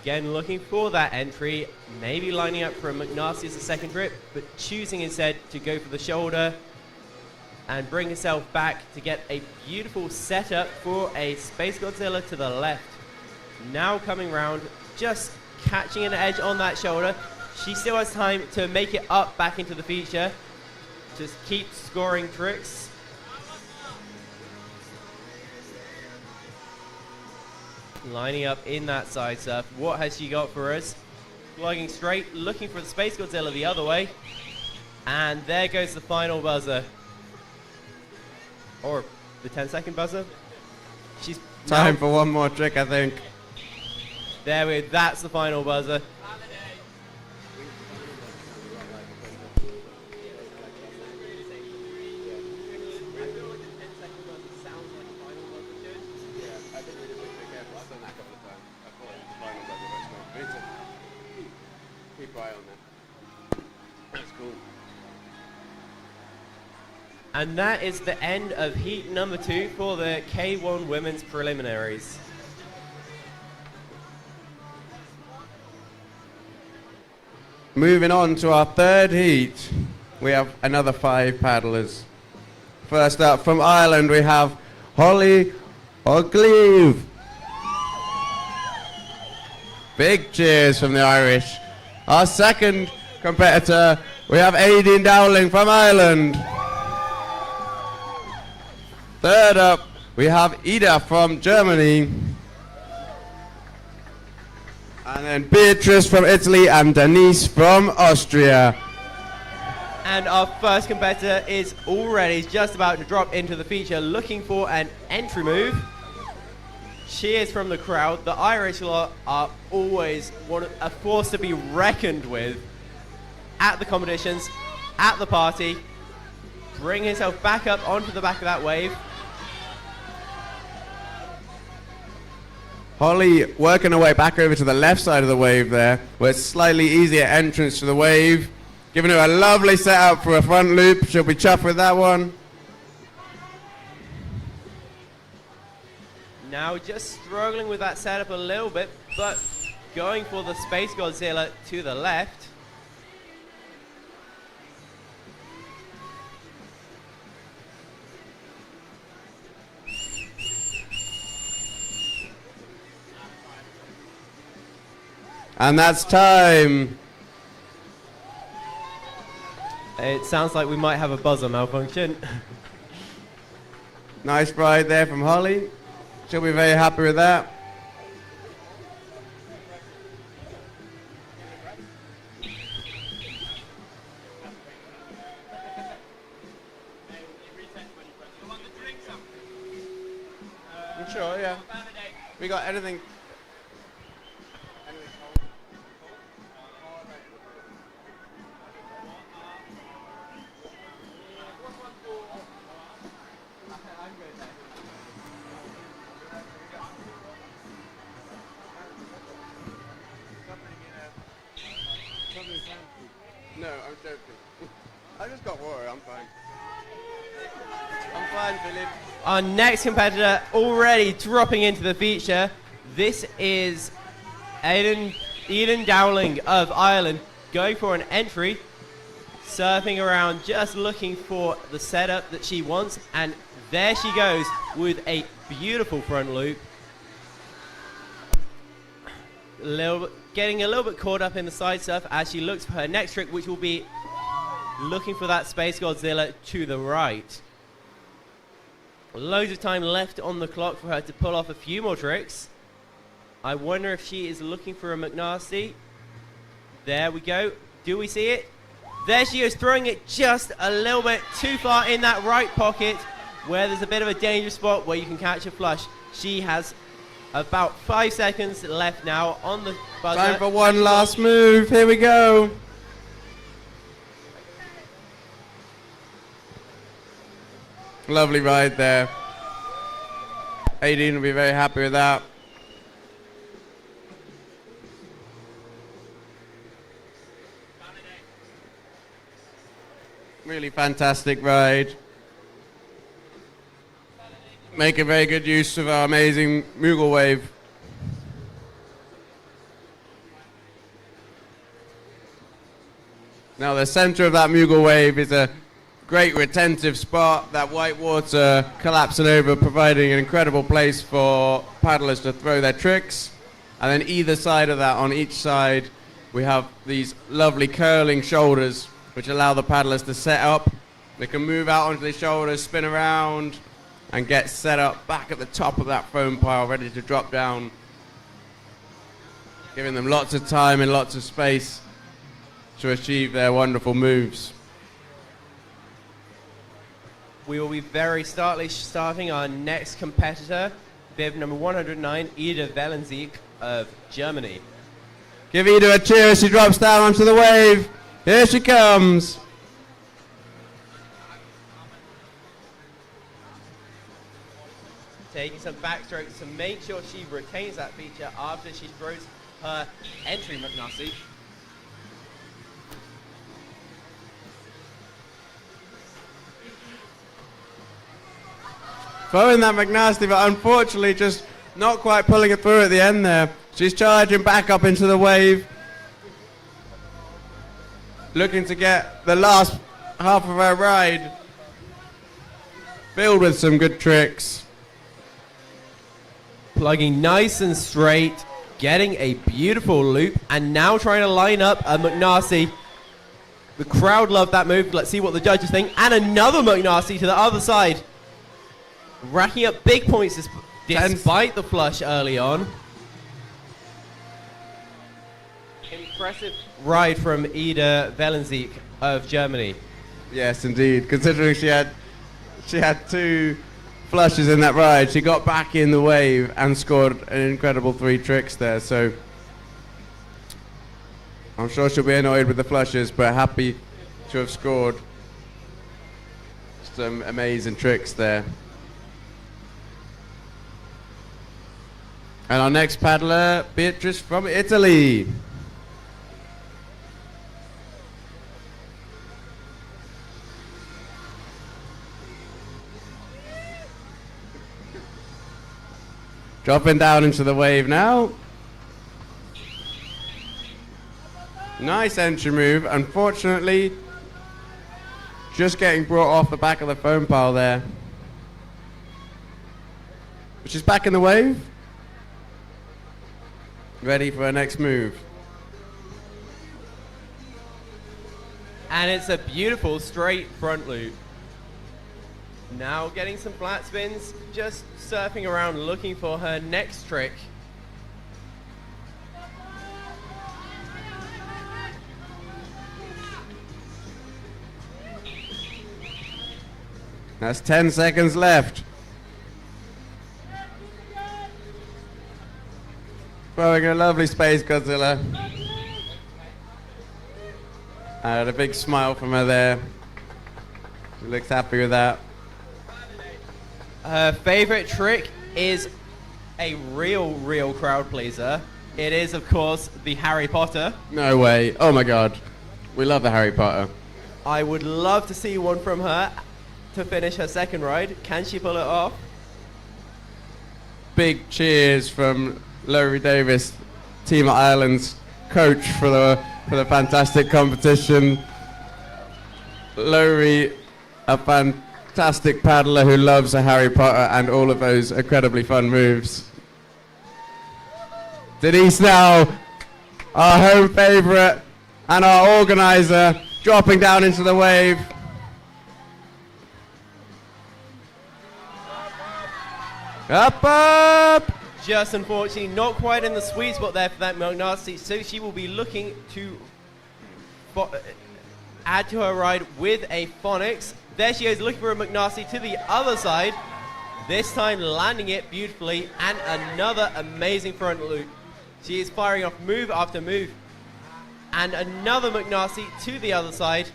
Again, looking for that entry, maybe lining up for a McNasty as a second trip, but choosing instead to go for the shoulder and bring herself back to get a beautiful setup for a Space Godzilla to the left. Now coming round, just catching an edge on that shoulder. She still has time to make it up back into the feature. Just keep scoring tricks. Lining up in that side surf. What has she got for us? Plugging straight, looking for the Space Godzilla the other way. And there goes the final buzzer. Or the 10-second buzzer. She's time for one more trick, I think. There we go, that's the final buzzer. And that is the end of heat number 2 for the K1 Women's Preliminaries. Moving on to our third heat, we have another 5 paddlers. First up from Ireland, we have Holly O'Cleave. Big cheers from the Irish. Our second competitor, we have Aideen Dowling from Ireland. Third up, we have Ida from Germany. And then Beatrice from Italy and Denise from Austria. And our first competitor is already just about to drop into the feature, looking for an entry move. She is from the crowd. The Irish lot are always a force to be reckoned with at the competitions, at the party. Bring himself back up onto the back of that wave. Holly working her way back over to the left side of the wave there, where it's slightly easier entrance to the wave. Giving her a lovely setup for a front loop. She'll be chuffed with that one. Now just struggling with that setup a little bit, but going for the Space Godzilla to the left. And that's time. It sounds like we might have a buzzer malfunction. Nice ride there from Holly. She'll be very happy with that. I'm sure, yeah. We got anything. No, I'm joking. I just got water, I'm fine. I'm fine, Philip. Our next competitor already dropping into the feature. This is Eden Dowling of Ireland, going for an entry, surfing around, just looking for the setup that she wants, and there she goes with a beautiful front loop. Getting a little bit caught up in the side surf as she looks for her next trick, which will be looking for that Space Godzilla to the right. Loads of time left on the clock for her to pull off a few more tricks. I wonder if she is looking for a McNasty. There we go. Do we see it? There she is, throwing it just a little bit too far in that right pocket, where there's a bit of a dangerous spot where you can catch a flush. She has about 5 seconds left now on the buzzer. Time for one last move. Here we go. Lovely ride there. Aideen will be very happy with that. Really fantastic ride. Making very good use of our amazing Moogle wave. Now the center of that Moogle wave is a great retentive spot, that white water collapsing over, providing an incredible place for paddlers to throw their tricks. And then either side of that, on each side, we have these lovely curling shoulders which allow the paddlers to set up. They can move out onto the shoulders, spin around, and get set up back at the top of that foam pile, ready to drop down, giving them lots of time and lots of space to achieve their wonderful moves. We will be very starting our next competitor, bib number 109, Ida Valenzik of Germany. Give Ida a cheer as she drops down onto the wave. Here she comes. Taking some backstrokes to make sure she retains that feature after she throws her entry McNasty. Throwing that McNasty, but unfortunately just not quite pulling it through at the end there. She's charging back up into the wave, looking to get the last half of her ride filled with some good tricks. Plugging nice and straight, getting a beautiful loop, and now trying to line up a McNasty. The crowd loved that move. Let's see what the judges think. And another McNasty to the other side. racking up big points despite the flush early on. Impressive ride from Ida Velenzik of Germany. Yes, indeed. Considering she had 2 flushes in that ride, she got back in the wave and scored an incredible 3 tricks there. So I'm sure she'll be annoyed with the flushes, but happy to have scored some amazing tricks there. And our next paddler, Beatrice from Italy. Dropping down into the wave now. Nice entry move. Unfortunately, just getting brought off the back of the foam pile there. But she's back in the wave. Ready for her next move. And it's a beautiful straight front loop. Now getting some flat spins, just surfing around looking for her next trick. That's 10 seconds left. Throwing a lovely Space Godzilla. I had a big smile from her there. She looks happy with that. Her favorite trick is a real crowd pleaser. It is, of course, the Harry Potter. No way. Oh my god. We love the Harry Potter. I would love to see one from her to finish her second ride. Can she pull it off? Big cheers from Laurie Davis, Team Ireland's coach for the fantastic competition. Laurie, a fantastic paddler who loves a Harry Potter and all of those incredibly fun moves. Denise now, our home favourite and our organiser, dropping down into the wave. Up, up! Just unfortunately not quite in the sweet spot there for that McNasty, so she will be looking to add to her ride with a Phonics. There she is, looking for a McNasty to the other side, this time landing it beautifully, and another amazing front loop. She is firing off move after move, and another McNasty to the other side.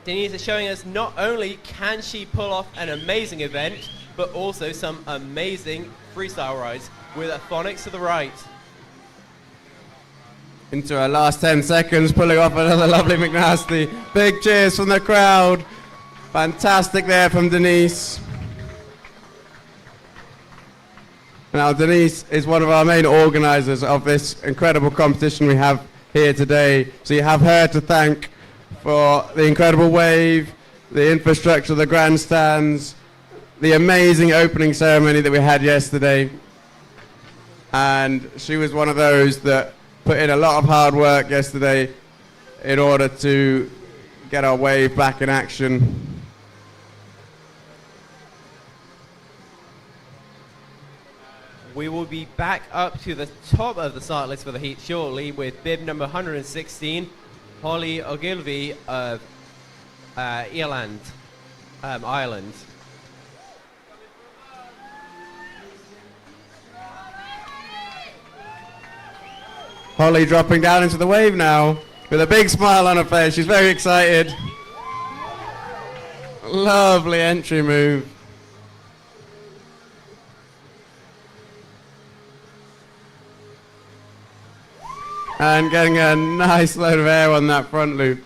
Denise is showing us not only can she pull off an amazing event, but also some amazing freestyle rides with a Phonics to the right. Into our last 10 seconds, pulling off another lovely McNasty. Big cheers from the crowd. Fantastic there from Denise. Now, Denise is one of our main organisers of this incredible competition we have here today. So you have her to thank for the incredible wave, the infrastructure, the grandstands, the amazing opening ceremony that we had yesterday. And she was one of those that put in a lot of hard work yesterday in order to get our wave back in action. We will be back up to the top of the start list for the heat shortly with bib number 116, Holly Ogilvie of Ireland. Holly dropping down into the wave now with a big smile on her face. She's very excited. Lovely entry move. And getting a nice load of air on that front loop.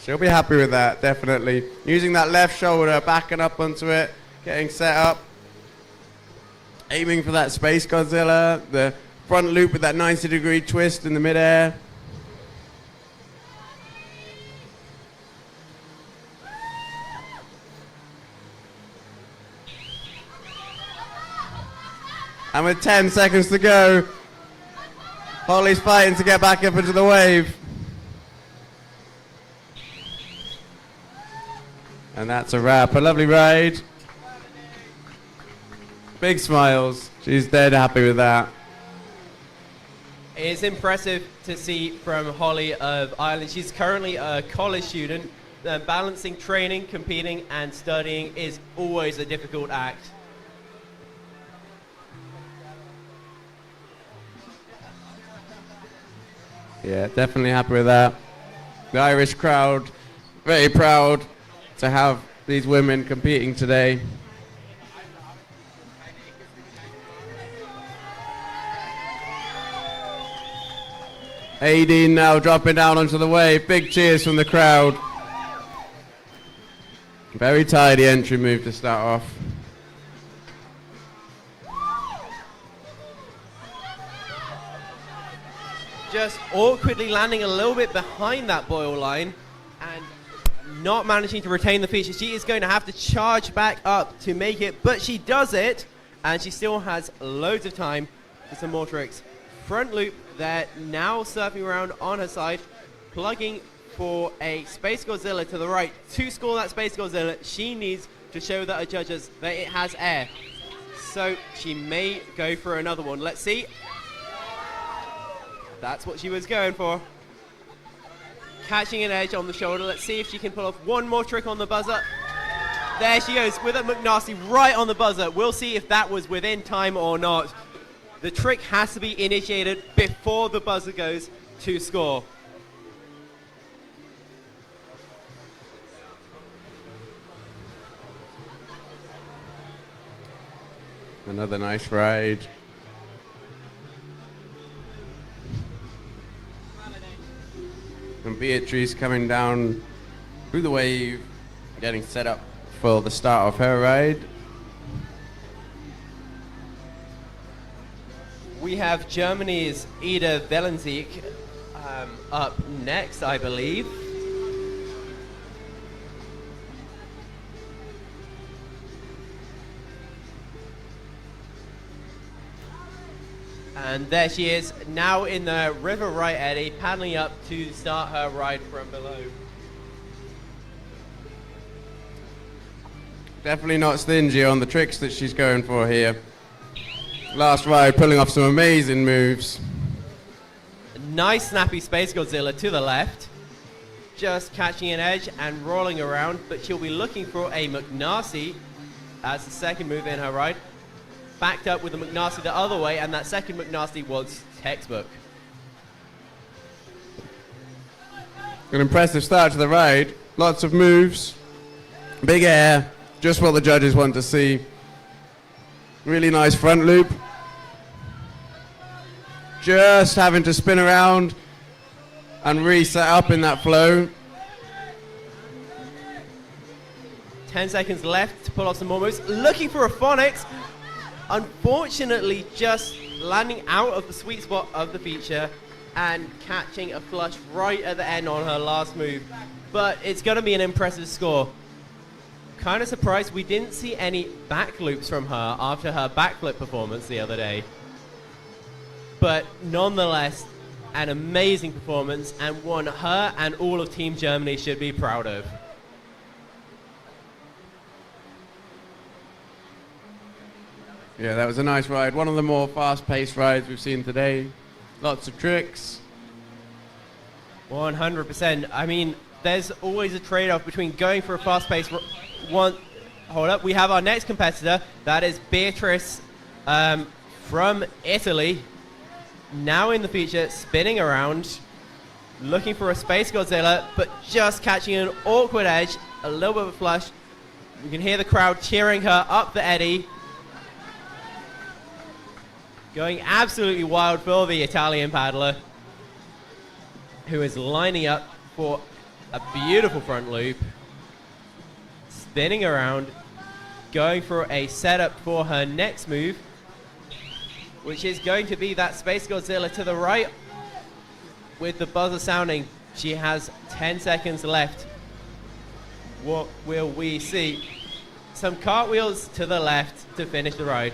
She'll be happy with that, definitely. Using that left shoulder, backing up onto it, getting set up. Aiming for that Space Godzilla, the front loop with that 90-degree twist in the midair. And with 10 seconds to go, Holly's fighting to get back up into the wave. And that's a wrap. A lovely ride. Big smiles. She's dead happy with that. It's impressive to see from Holly of Ireland. She's currently a college student. Balancing training, competing, and studying is always a difficult act. Yeah, definitely happy with that. The Irish crowd, very proud to have these women competing today. Aideen now dropping down onto the wave. Big cheers from the crowd. Very tidy entry move to start off. Just awkwardly landing a little bit behind that boil line and not managing to retain the feature. She is going to have to charge back up to make it, but she does it, and she still has loads of time for some more tricks. Front loop there, now surfing around on her side, plugging for a Space Godzilla to the right. To score that Space Godzilla, she needs to show that her judges that it has air. So she may go for another one. Let's see. That's what she was going for. Catching an edge on the shoulder. Let's see if she can pull off one more trick on the buzzer. There she goes with a McNasty right on the buzzer. We'll see if that was within time or not. The trick has to be initiated before the buzzer goes to score. Another nice ride. And Beatrice coming down through the wave, getting set up for the start of her ride. We have Germany's Ida Velenzik up next, I believe. And there she is, now in the river right eddy, paddling up to start her ride from below. Definitely not stingy on the tricks that she's going for here. Last ride, pulling off some amazing moves. Nice snappy Space Godzilla to the left. Just catching an edge and rolling around, but she'll be looking for a McNasty as the second move in her ride. Backed up with the McNasty the other way, and that second McNasty was textbook. An impressive start to the ride. Lots of moves. Big air. Just what the judges want to see. Really nice front loop. Just having to spin around and reset up in that flow. 10 seconds left to pull off some more moves. Looking for a phonics. Unfortunately, just landing out of the sweet spot of the feature and catching a flush right at the end on her last move. But it's going to be an impressive score. Kind of surprised we didn't see any back loops from her after her backflip performance the other day. But nonetheless, an amazing performance, and one her and all of Team Germany should be proud of. Yeah, that was a nice ride. One of the more fast-paced rides we've seen today. Lots of tricks. 100%. I mean, there's always a trade-off between going for a fast-paced one. Hold up, we have our next competitor. That is Beatrice from Italy. Now in the feature, spinning around, looking for a Space Godzilla, but just catching an awkward edge, a little bit of a flush. You can hear the crowd cheering her up the eddy. Going absolutely wild for the Italian paddler, who is lining up for a beautiful front loop. Spinning around, going for a setup for her next move, which is going to be that Space Godzilla to the right. With the buzzer sounding, she has 10 seconds left. What will we see? Some cartwheels to the left to finish the ride.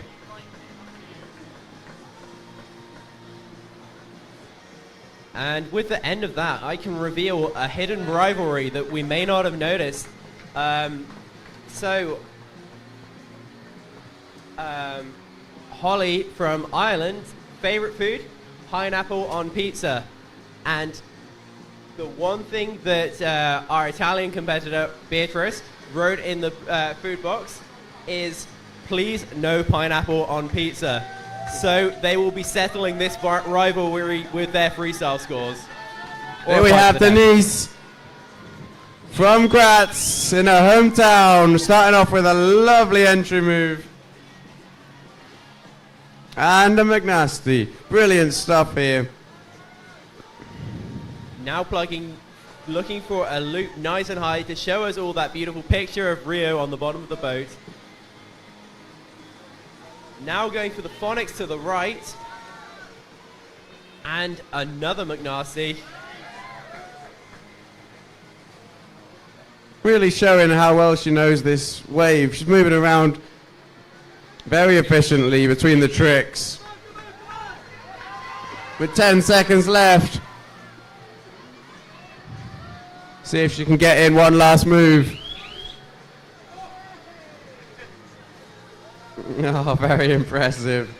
And with the end of that, I can reveal a hidden rivalry that we may not have noticed. So, Holly from Ireland, favorite food, pineapple on pizza. And the one thing that our Italian competitor, Beatrice, wrote in the food box is, please no pineapple on pizza. So they will be settling this rivalry with their freestyle scores. Here we have Denise from Graz in her hometown, starting off with a lovely entry move. And a McNasty. Brilliant stuff here. Now looking for a loop nice and high to show us all that beautiful picture of Rio on the bottom of the boat. Now going for the phonics to the right. And another McNasty. Really showing how well she knows this wave. She's moving around very efficiently between the tricks. With 10 seconds left. See if she can get in one last move. Oh, very impressive.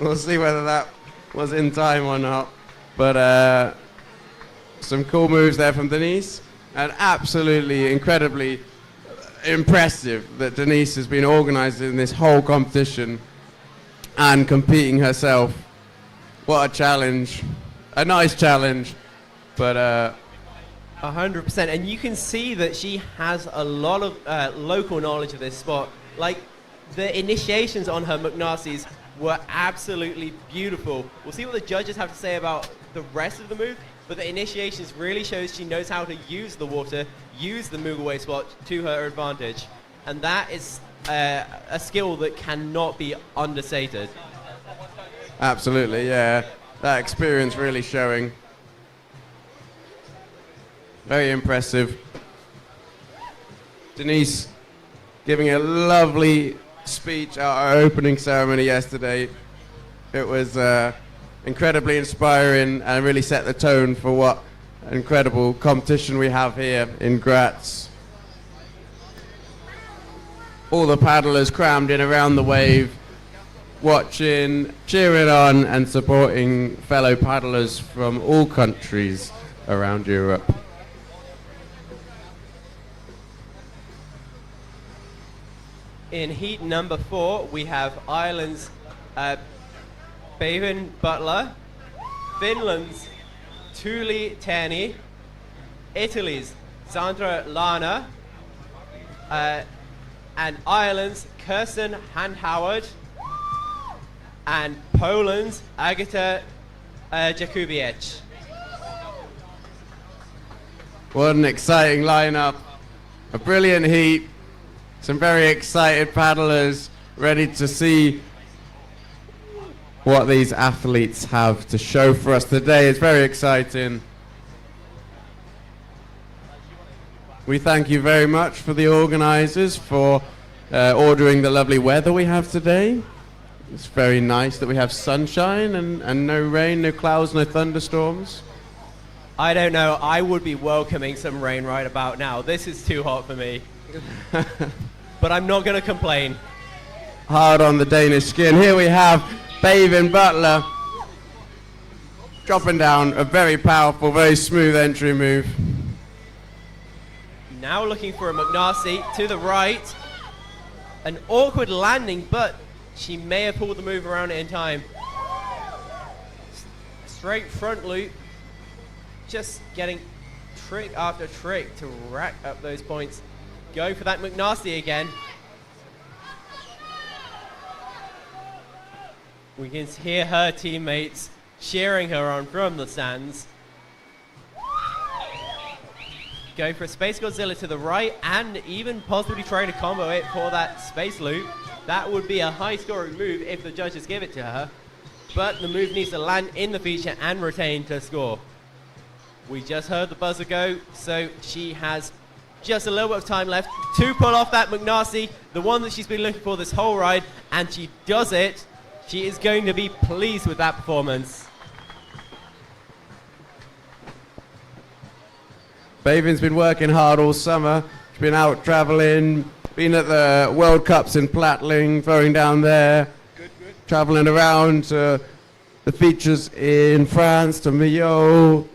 We'll see whether that was in time or not. But some cool moves there from Denise. And absolutely incredibly impressive that Denise has been organising this whole competition and competing herself. What a challenge. A nice challenge. But 100%, and you can see that she has a lot of local knowledge of this spot. Like, the initiations on her McNasties were absolutely beautiful. We'll see what the judges have to say about the rest of the move, but the initiations really shows she knows how to use the water, use the Moogle wave spot to her advantage. And that is a skill that cannot be understated. absolutely, yeah. That experience really showing. Very impressive. Denise giving a lovely speech at our opening ceremony yesterday. It was incredibly inspiring and really set the tone for what incredible competition we have here in Graz. All the paddlers crammed in around the wave, watching, cheering on and supporting fellow paddlers from all countries around Europe. In heat number 4, we have Ireland's Bevan Butler, Finland's Tuli Tani, Italy's Sandra Lana, and Ireland's Kirsten Handhoward, and Poland's Agata Jakubiec. What an exciting lineup. A brilliant heat. Some very excited paddlers ready to see what these athletes have to show for us today. It's very exciting. We thank you very much for the organisers for ordering the lovely weather we have today. It's very nice that we have sunshine and no rain, no clouds, no thunderstorms. I don't know, I would be welcoming some rain right about now. This is too hot for me. But I'm not going to complain. Hard on the Danish skin. Here we have Bevan Butler dropping down a very powerful, very smooth entry move. Now looking for a McNasty to the right. An awkward landing, but she may have pulled the move around it in time. Straight front loop. Just getting trick after trick to rack up those points. Going for that McNasty again. We can hear her teammates cheering her on from the stands. Going for a Space Godzilla to the right and even possibly trying to combo it for that space loop. That would be a high scoring move if the judges give it to her. But the move needs to land in the feature and retain to score. We just heard the buzzer go, so she has just a little bit of time left to pull off that McNasty, the one that she's been looking for this whole ride, and she does it. She is going to be pleased with that performance. Bevan's been working hard all summer. She's been out traveling, Been at the World Cups in Plattling, throwing down there, traveling around to the features in France, to Millau.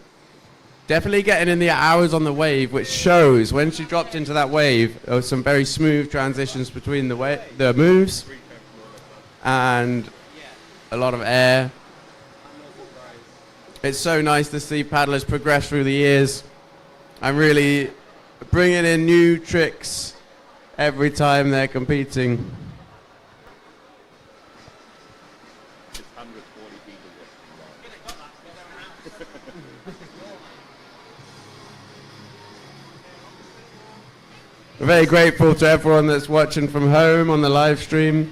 Definitely getting in the hours on the wave, which shows when she dropped into that wave, there was some very smooth transitions between the moves and a lot of air. It's so nice to see paddlers progress through the years and really bringing in new tricks every time they're competing. We're very grateful to everyone that's watching from home on the live stream.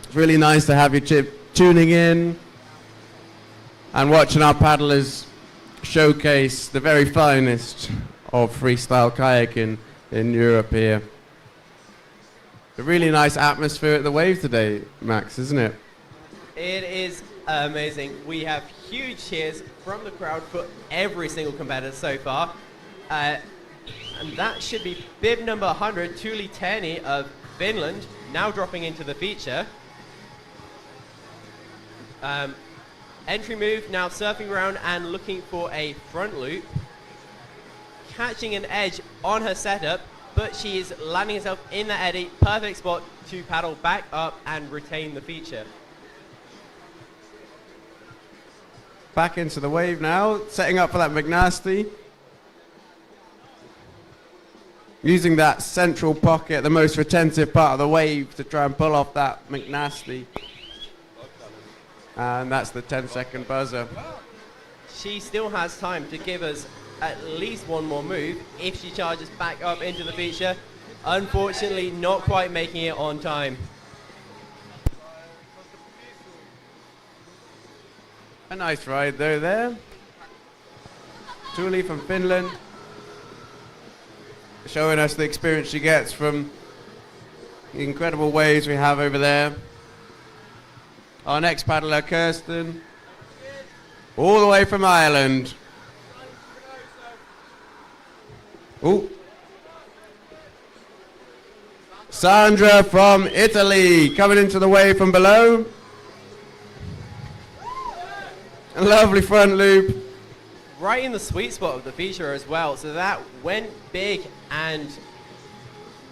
It's really nice to have you tuning in and watching our paddlers showcase the very finest of freestyle kayaking in Europe here. A really nice atmosphere at the wave today, Max, isn't it? It is amazing. We have huge cheers from the crowd for every single competitor so far. And that should be bib number 100, Tuuli Terni of Finland, now dropping into the feature. Entry move, now surfing around and looking for a front loop. Catching an edge on her setup, but she is landing herself in the eddy, perfect spot to paddle back up and retain the feature. Back into the wave now, setting up for that McNasty. Using that central pocket, the most retentive part of the wave, to try and pull off that McNasty. And that's the 10-second buzzer. She still has time to give us at least one more move if she charges back up into the feature. Unfortunately, not quite making it on time. A nice ride though there. Tuuli from Finland, showing us the experience she gets from the incredible waves we have over there. Our next paddler, Kirsten, all the way from Ireland. Ooh. Sandra from Italy, coming into the wave from below. A lovely front loop. Right in the sweet spot of the feature as well, so that went big and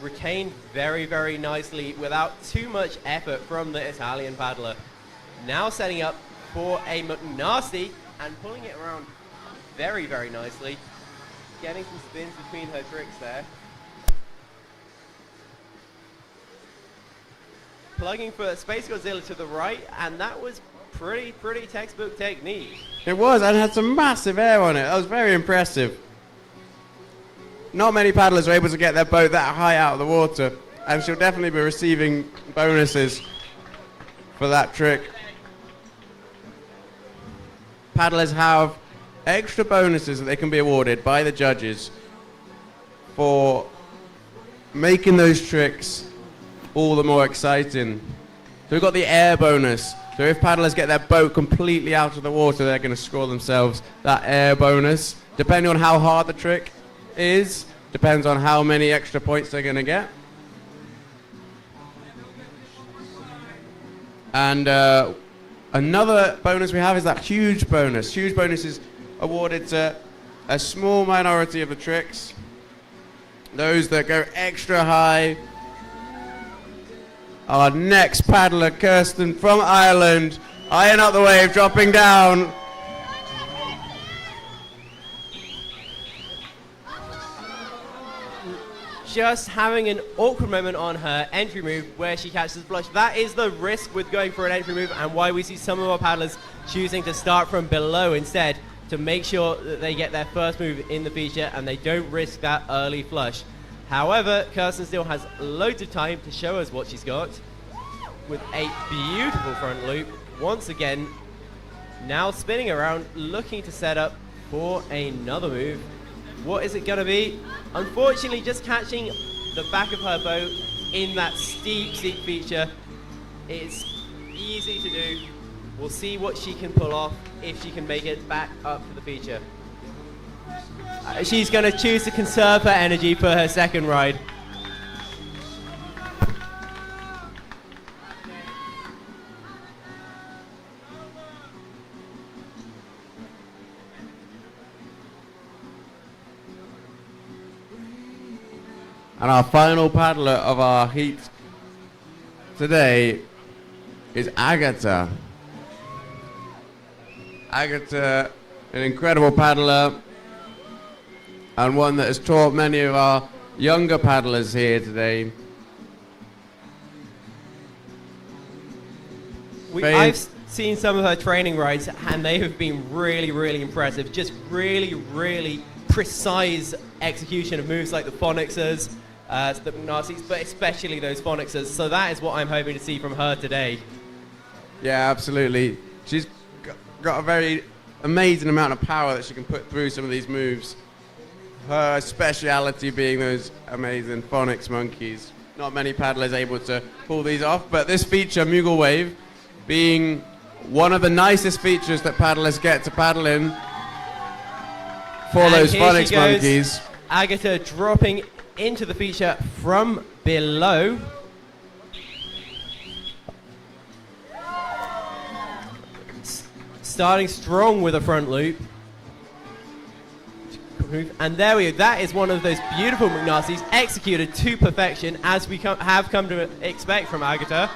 retained very, very nicely without too much effort from the Italian paddler. Now setting up for a McNasty and pulling it around very, very nicely. Getting some spins between her tricks there. Plugging for Space Godzilla to the right, and that was pretty textbook technique. It was, and it had some massive air on it. That was very impressive. Not many paddlers are able to get their boat that high out of the water, and she'll definitely be receiving bonuses for that trick. Paddlers have extra bonuses that they can be awarded by the judges for making those tricks all the more exciting. So we've got the air bonus. So if paddlers get their boat completely out of the water, they're going to score themselves that air bonus. Depending on how hard the trick is, depends on how many extra points they're going to get. And another bonus we have is that huge bonus. Huge bonus is awarded to a small minority of the tricks. Those that go extra high. Our next paddler, Kirsten from Ireland, eyeing up the wave, dropping down. Just having an awkward moment on her entry move where she catches the flush. That is the risk with going for an entry move, and why we see some of our paddlers choosing to start from below instead to make sure that they get their first move in the feature and they don't risk that early flush. However, Kirsten still has loads of time to show us what she's got with a beautiful front loop. Once again, now spinning around, looking to set up for another move. What is it going to be? Unfortunately, just catching the back of her boat in that steep feature. It's easy to do. We'll see what she can pull off if she can make it back up to the feature. She's going to choose to conserve her energy for her second ride. And our final paddler of our heat today is Agatha. Agatha, an incredible paddler, and one that has taught many of our younger paddlers here today. I've seen some of her training rides, and they have been really, really impressive. Just really, really precise execution of moves like the phonicsers, the McNarcy's, but especially those phonicsers. So that is what I'm hoping to see from her today. Yeah, absolutely. She's got a very amazing amount of power that she can put through some of these moves. Her speciality being those amazing phonics monkeys. Not many paddlers able to pull these off, but this feature, Mughal Wave, being one of the nicest features that paddlers get to paddle in for those phonics monkeys. Agatha dropping into the feature from below. Starting strong with a front loop. And there we go. That is one of those beautiful McNarcy's executed to perfection, as we have come to expect from Agatha.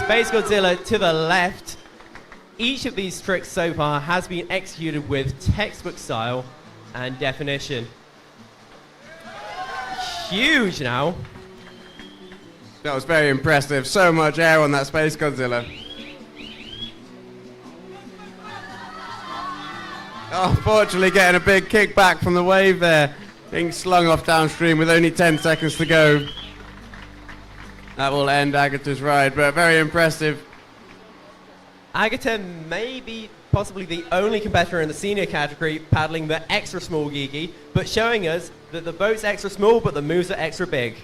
Space Godzilla to the left. Each of these tricks so far has been executed with textbook style and definition. Huge now. That was very impressive. So much air on that Space Godzilla. Oh, unfortunately getting a big kickback from the wave there. Being slung off downstream with only 10 seconds to go. That will end Agatha's ride, but very impressive. Agatha may be possibly the only competitor in the senior category paddling the extra small geeky, but showing us that the boat's extra small, but the moves are extra big.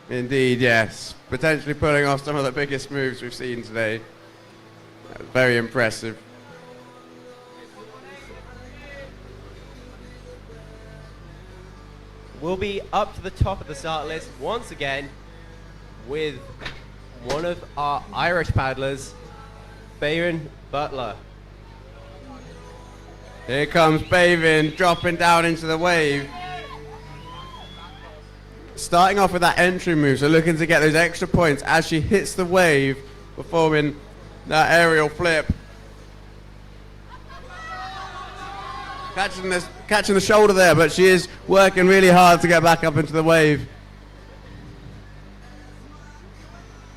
Indeed, yes. Potentially pulling off some of the biggest moves we've seen today. Very impressive. We'll be up to the top of the start list once again with one of our Irish paddlers, Baron Butler. Here comes Bavin dropping down into the wave. Starting off with that entry move, so looking to get those extra points as she hits the wave, performing that aerial flip. Catching the shoulder there, but she is working really hard to get back up into the wave.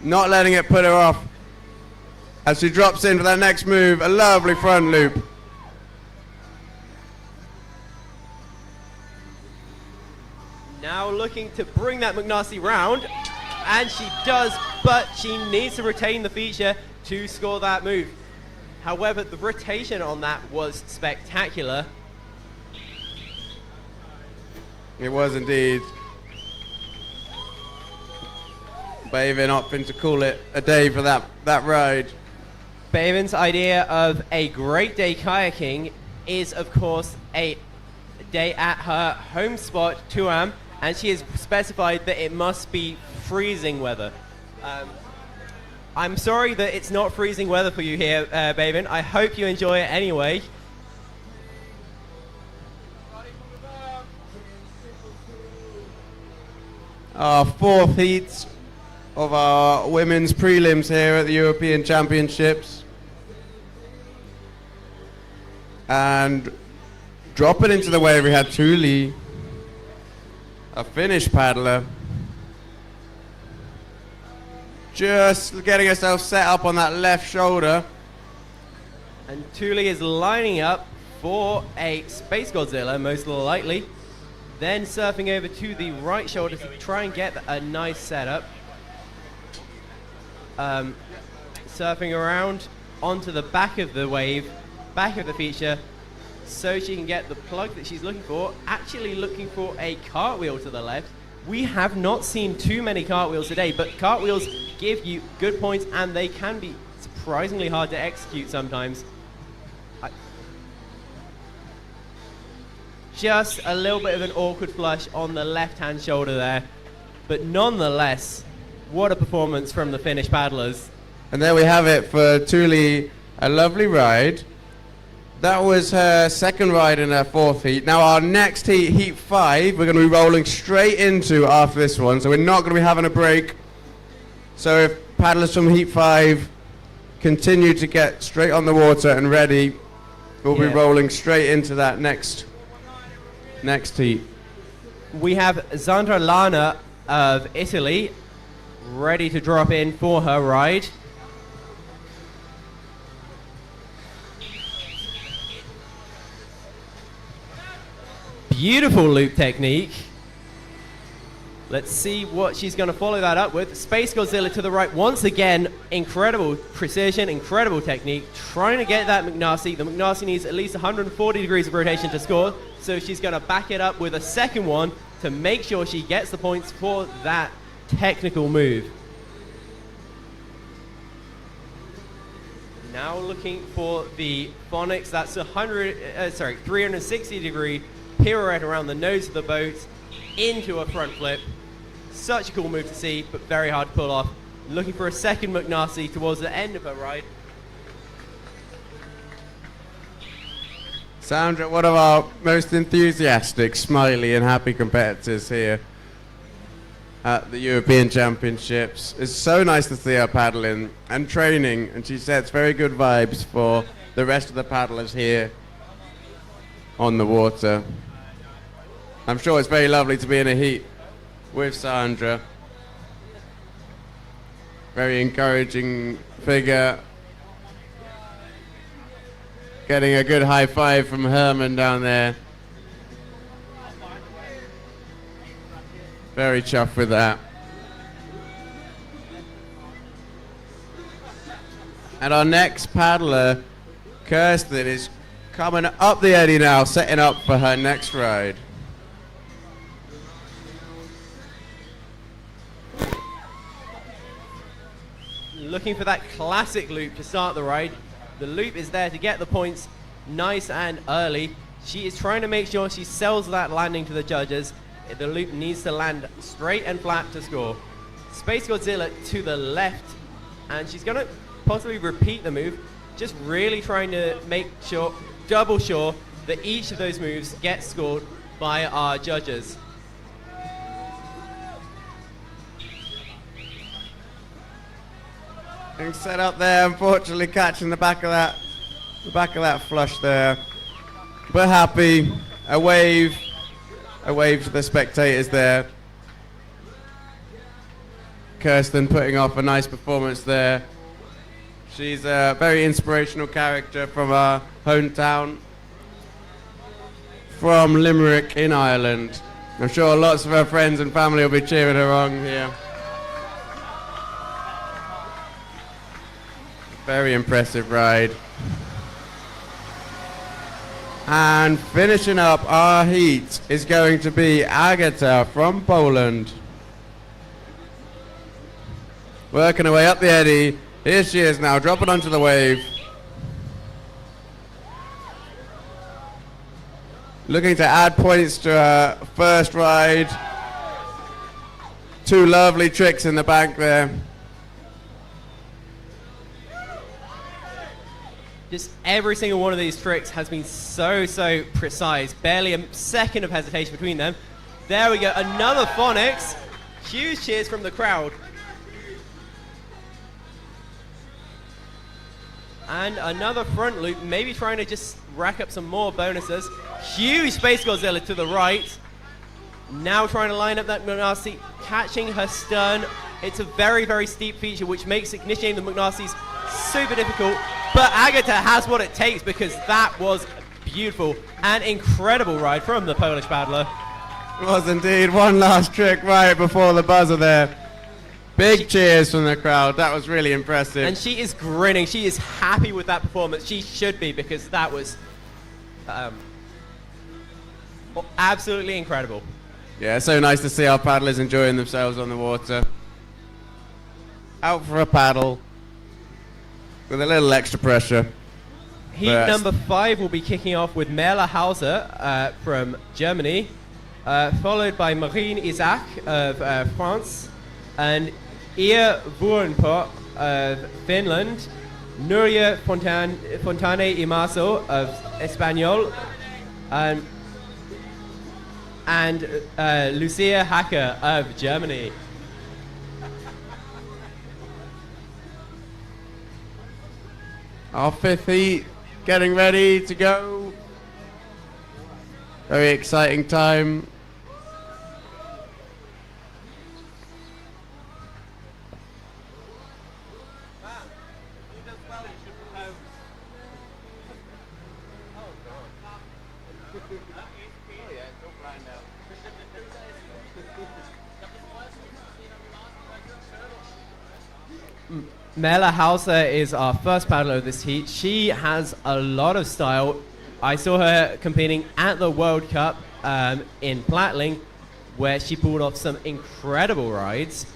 Not letting it put her off. As she drops in for that next move, a lovely front loop. Now looking to bring that McNarcy round, and she does, but she needs to retain the feature to score that move. However, the rotation on that was spectacular. It was indeed. Bavin opting to call it a day for that ride. Bavin's idea of a great day kayaking is, of course, a day at her home spot, Tuam, and she has specified that it must be freezing weather. I'm sorry that it's not freezing weather for you here, Bavin. I hope you enjoy it anyway. Our fourth heat of our women's prelims here at the European Championships. And dropping into the wave, we had Thule, a Finnish paddler, just getting herself set up on that left shoulder. And Thule is lining up for a Space Godzilla, most likely. Then surfing over to the right shoulder to try and get a nice setup. Surfing around onto the back of the wave, back of the feature, so she can get the plug that she's looking for. Actually looking for a cartwheel to the left. We have not seen too many cartwheels today, but cartwheels give you good points, and they can be surprisingly hard to execute sometimes. Just a little bit of an awkward flush on the left-hand shoulder there. But nonetheless, what a performance from the Finnish paddlers. And there we have it for Thule, a lovely ride. That was her second ride in her fourth heat. Now our next heat, heat 5, we're going to be rolling straight into after this one. So we're not going to be having a break. So if paddlers from heat 5 continue to get straight on the water and ready, we'll be rolling straight into that next heat. We have Zandra Lana of Italy ready to drop in for her ride. Beautiful loop technique. Let's see what she's going to follow that up with. Space Godzilla to the right once again. Incredible precision, incredible technique. Trying to get that McNasty. The McNasty needs at least 140 degrees of rotation to score. So she's going to back it up with a second one to make sure she gets the points for that technical move. Now looking for the phonics. That's 360 degree pirouette around the nose of the boat into a front flip. Such a cool move to see, but very hard to pull off. Looking for a second McNasty towards the end of her ride. Sandra, one of our most enthusiastic, smiley and happy competitors here at the European Championships. It's so nice to see her paddling and training, and she sets very good vibes for the rest of the paddlers here on the water. I'm sure it's very lovely to be in a heat with Sandra. Very encouraging figure. Getting a good high five from Herman down there. Very chuffed with that. And our next paddler, Kirsten, is coming up the eddy now, setting up for her next ride. Looking for that classic loop to start the ride. The loop is there to get the points nice and early. She is trying to make sure she sells that landing to the judges. The loop needs to land straight and flat to score. Space Godzilla to the left, and she's going to possibly repeat the move, just really trying to make sure, double sure, that each of those moves gets scored by our judges. Being set up there, unfortunately catching the back of that flush there. But happy, a wave to the spectators there. Kirsten putting off a nice performance there. She's a very inspirational character from our hometown, from Limerick in Ireland. I'm sure lots of her friends and family will be cheering her on here. Very impressive ride. And finishing up our heat is going to be Agata from Poland. Working her way up the eddy. Here she is now, dropping onto the wave. Looking to add points to her first ride. Two lovely tricks in the bank there. Just every single one of these tricks has been so precise. Barely a second of hesitation between them. There we go, another phonics. Huge cheers from the crowd. And another front loop, maybe trying to just rack up some more bonuses. Huge Space Godzilla to the right. Now trying to line up that McNasty, catching her stern. It's a very steep feature, which makes initiating the McNasties super difficult. But Agata has what it takes, because that was beautiful and incredible ride from the Polish paddler. It was indeed. One last trick right before the buzzer there. Big cheers from the crowd. That was really impressive. And she is grinning. She is happy with that performance. She should be, because that was absolutely incredible. Yeah, so nice to see our paddlers enjoying themselves on the water. Out for a paddle with a little extra pressure. Heat number 5 will be kicking off with Merla Hauser from Germany, followed by Marine Isaac of France, and Ia Vuorenpo of Finland. Nuria Fontane y Maso of Espanol, and Lucia Hacker of Germany. Our fifth heat getting ready to go. Very exciting time. Mela Hauser is our first paddler of this heat. She has a lot of style. I saw her competing at the World Cup in Plattling, where she pulled off some incredible rides.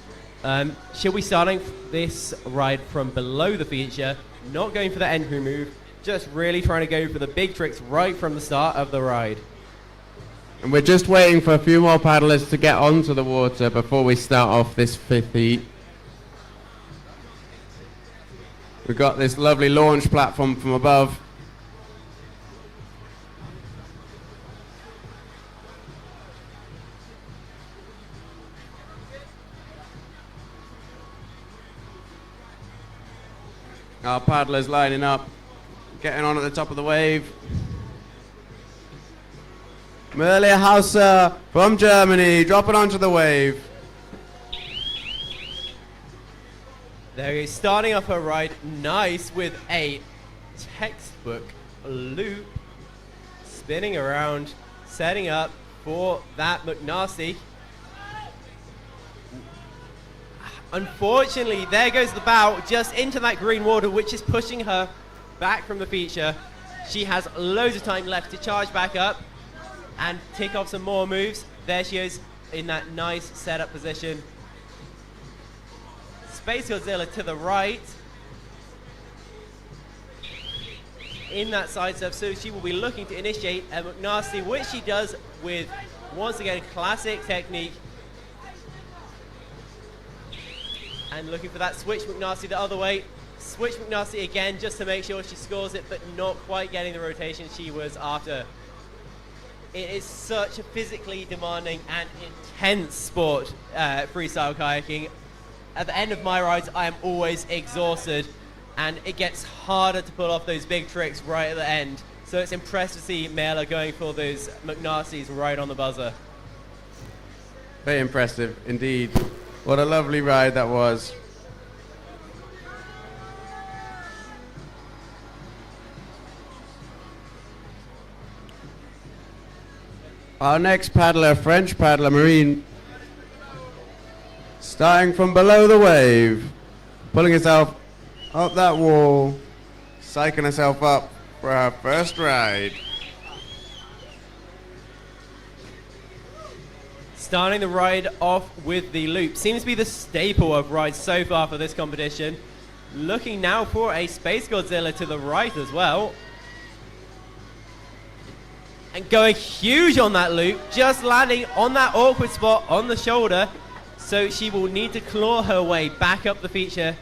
She'll be starting this ride from below the feature, not going for the entry move, just really trying to go for the big tricks right from the start of the ride. And we're just waiting for a few more paddlers to get onto the water before we start off this fifth heat. We've got this lovely launch platform from above. Our paddlers lining up, getting on at the top of the wave. Merle Hauser from Germany, dropping onto the wave. There he is, starting off her ride nice with a textbook loop, spinning around, setting up for that McNasty. Unfortunately, there goes the bow just into that green water, which is pushing her back from the feature. She has loads of time left to charge back up and tick off some more moves. There she is in that nice setup position. Space Godzilla to the right in that side step, so she will be looking to initiate a McNasty, which she does with, once again, classic technique. And looking for that switch McNasty the other way. Switch McNasty again just to make sure she scores it, but not quite getting the rotation she was after. It is such a physically demanding and intense sport, freestyle kayaking. At the end of my rides, I am always exhausted, and it gets harder to pull off those big tricks right at the end. So it's impressive to see Mela going for those McNasties right on the buzzer. Very impressive indeed. What a lovely ride that was. Our next paddler, French paddler, Marine, starting from below the wave, pulling herself up that wall, psyching herself up for her first ride. Starting the ride off with the loop. Seems to be the staple of rides so far for this competition. Looking now for a Space Godzilla to the right as well. And going huge on that loop, just landing on that awkward spot on the shoulder. So she will need to claw her way back up the feature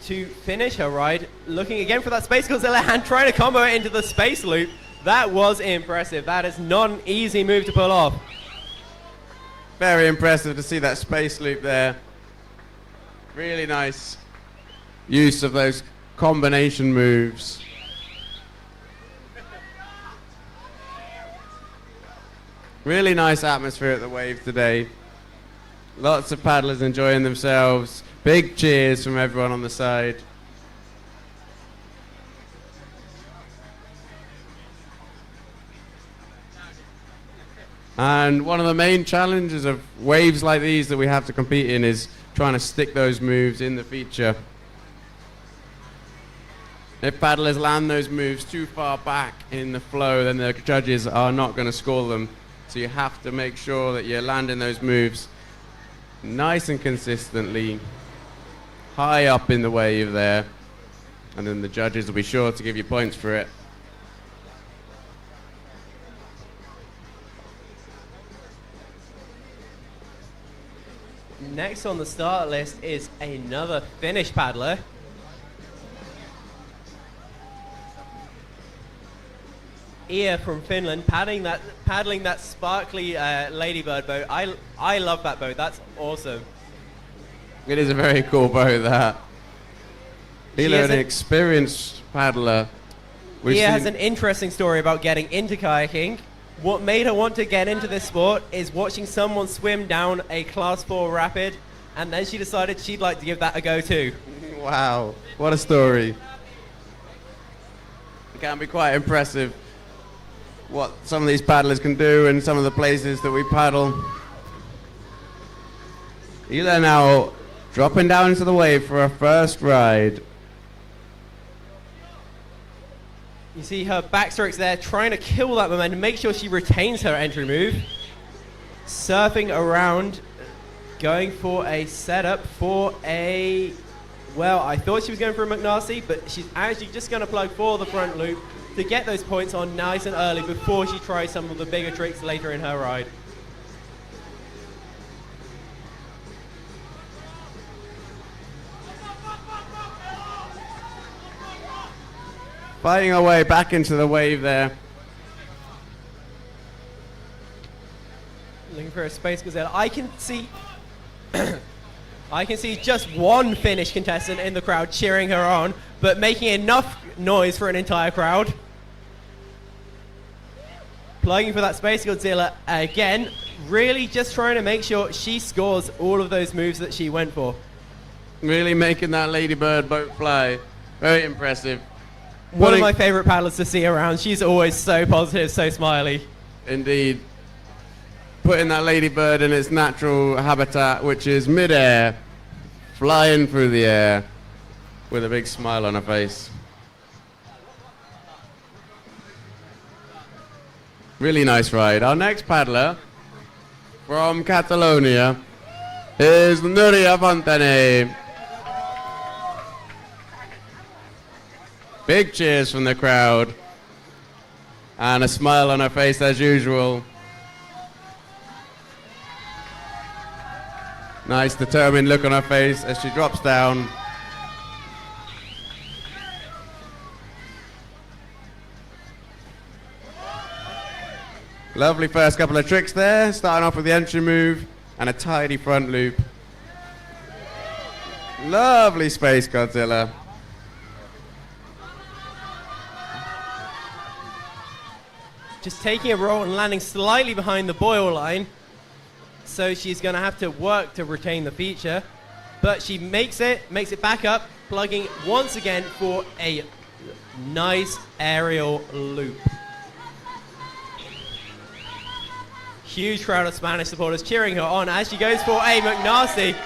to finish her ride. Looking again for that Space Godzilla and trying to combo it into the space loop. That was impressive. That is not an easy move to pull off. Very impressive to see that space loop there. Really nice use of those combination moves. Really nice atmosphere at the wave today. Lots of paddlers enjoying themselves. Big cheers from everyone on the side. And one of the main challenges of waves like these that we have to compete in is trying to stick those moves in the feature. If paddlers land those moves too far back in the flow, then the judges are not going to score them. So you have to make sure that you're landing those moves nice and consistently, high up in the wave there, and then the judges will be sure to give you points for it. Next on the start list is another Finnish paddler. ECA from Finland, paddling that sparkly ladybird boat. I love that boat. That's awesome. It is a very cool boat, that. She Hila, has an a- experienced paddler. We've ECA has seen- an interesting story about getting into kayaking. What made her want to get into this sport is watching someone swim down a class 4 rapid, and then she decided she'd like to give that a go too. Wow, what a story. It can be quite impressive what some of these paddlers can do in some of the places that we paddle. Hila now dropping down into the wave for her first ride. You see her backstrokes there, trying to kill that momentum, make sure she retains her entry move. Surfing around, going for a setup for a... Well, I thought she was going for a McNasty, but she's actually just going to plug for the front loop to get those points on nice and early before she tries some of the bigger tricks later in her ride. Fighting her way back into the wave there. Looking for a space gazelle. I can see I can see just one Finnish contestant in the crowd cheering her on, but making enough noise for an entire crowd. Plugging for that Space Godzilla again, really just trying to make sure she scores all of those moves that she went for. Really making that ladybird boat fly. Very impressive. One of my favorite paddlers to see around. She's always so positive, so smiley. Indeed. Putting that ladybird in its natural habitat, which is mid-air, flying through the air with a big smile on her face. Really nice ride. Our next paddler from Catalonia is Nuria Fontane. Big cheers from the crowd and a smile on her face as usual. Nice determined look on her face as she drops down. Lovely first couple of tricks there, starting off with the entry move and a tidy front loop. Lovely Space Godzilla. Just taking a roll and landing slightly behind the boil line. So she's going to have to work to retain the feature. But she makes it back up, plugging once again for a nice aerial loop. Huge crowd of Spanish supporters cheering her on as she goes for a McNasty.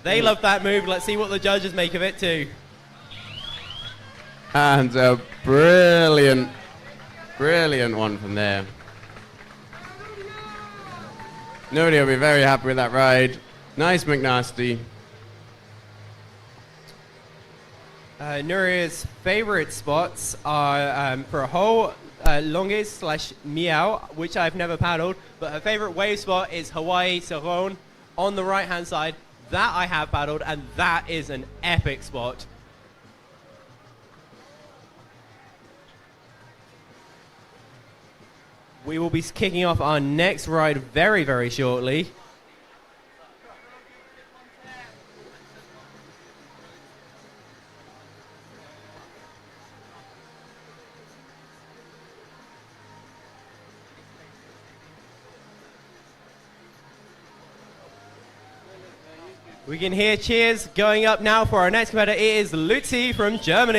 They love that move. Let's see what the judges make of it too. And a brilliant one from there. Nobody will be very happy with that ride. Nice McNasty. Nuria's favorite spots are for a whole Longes / Miao, which I've never paddled, but her favorite wave spot is Hawaii Cerrone on the right hand side. That I have paddled, and that is an epic spot. We will be kicking off our next ride very, very shortly. We can hear cheers going up now for our next competitor. It is Luzi from Germany.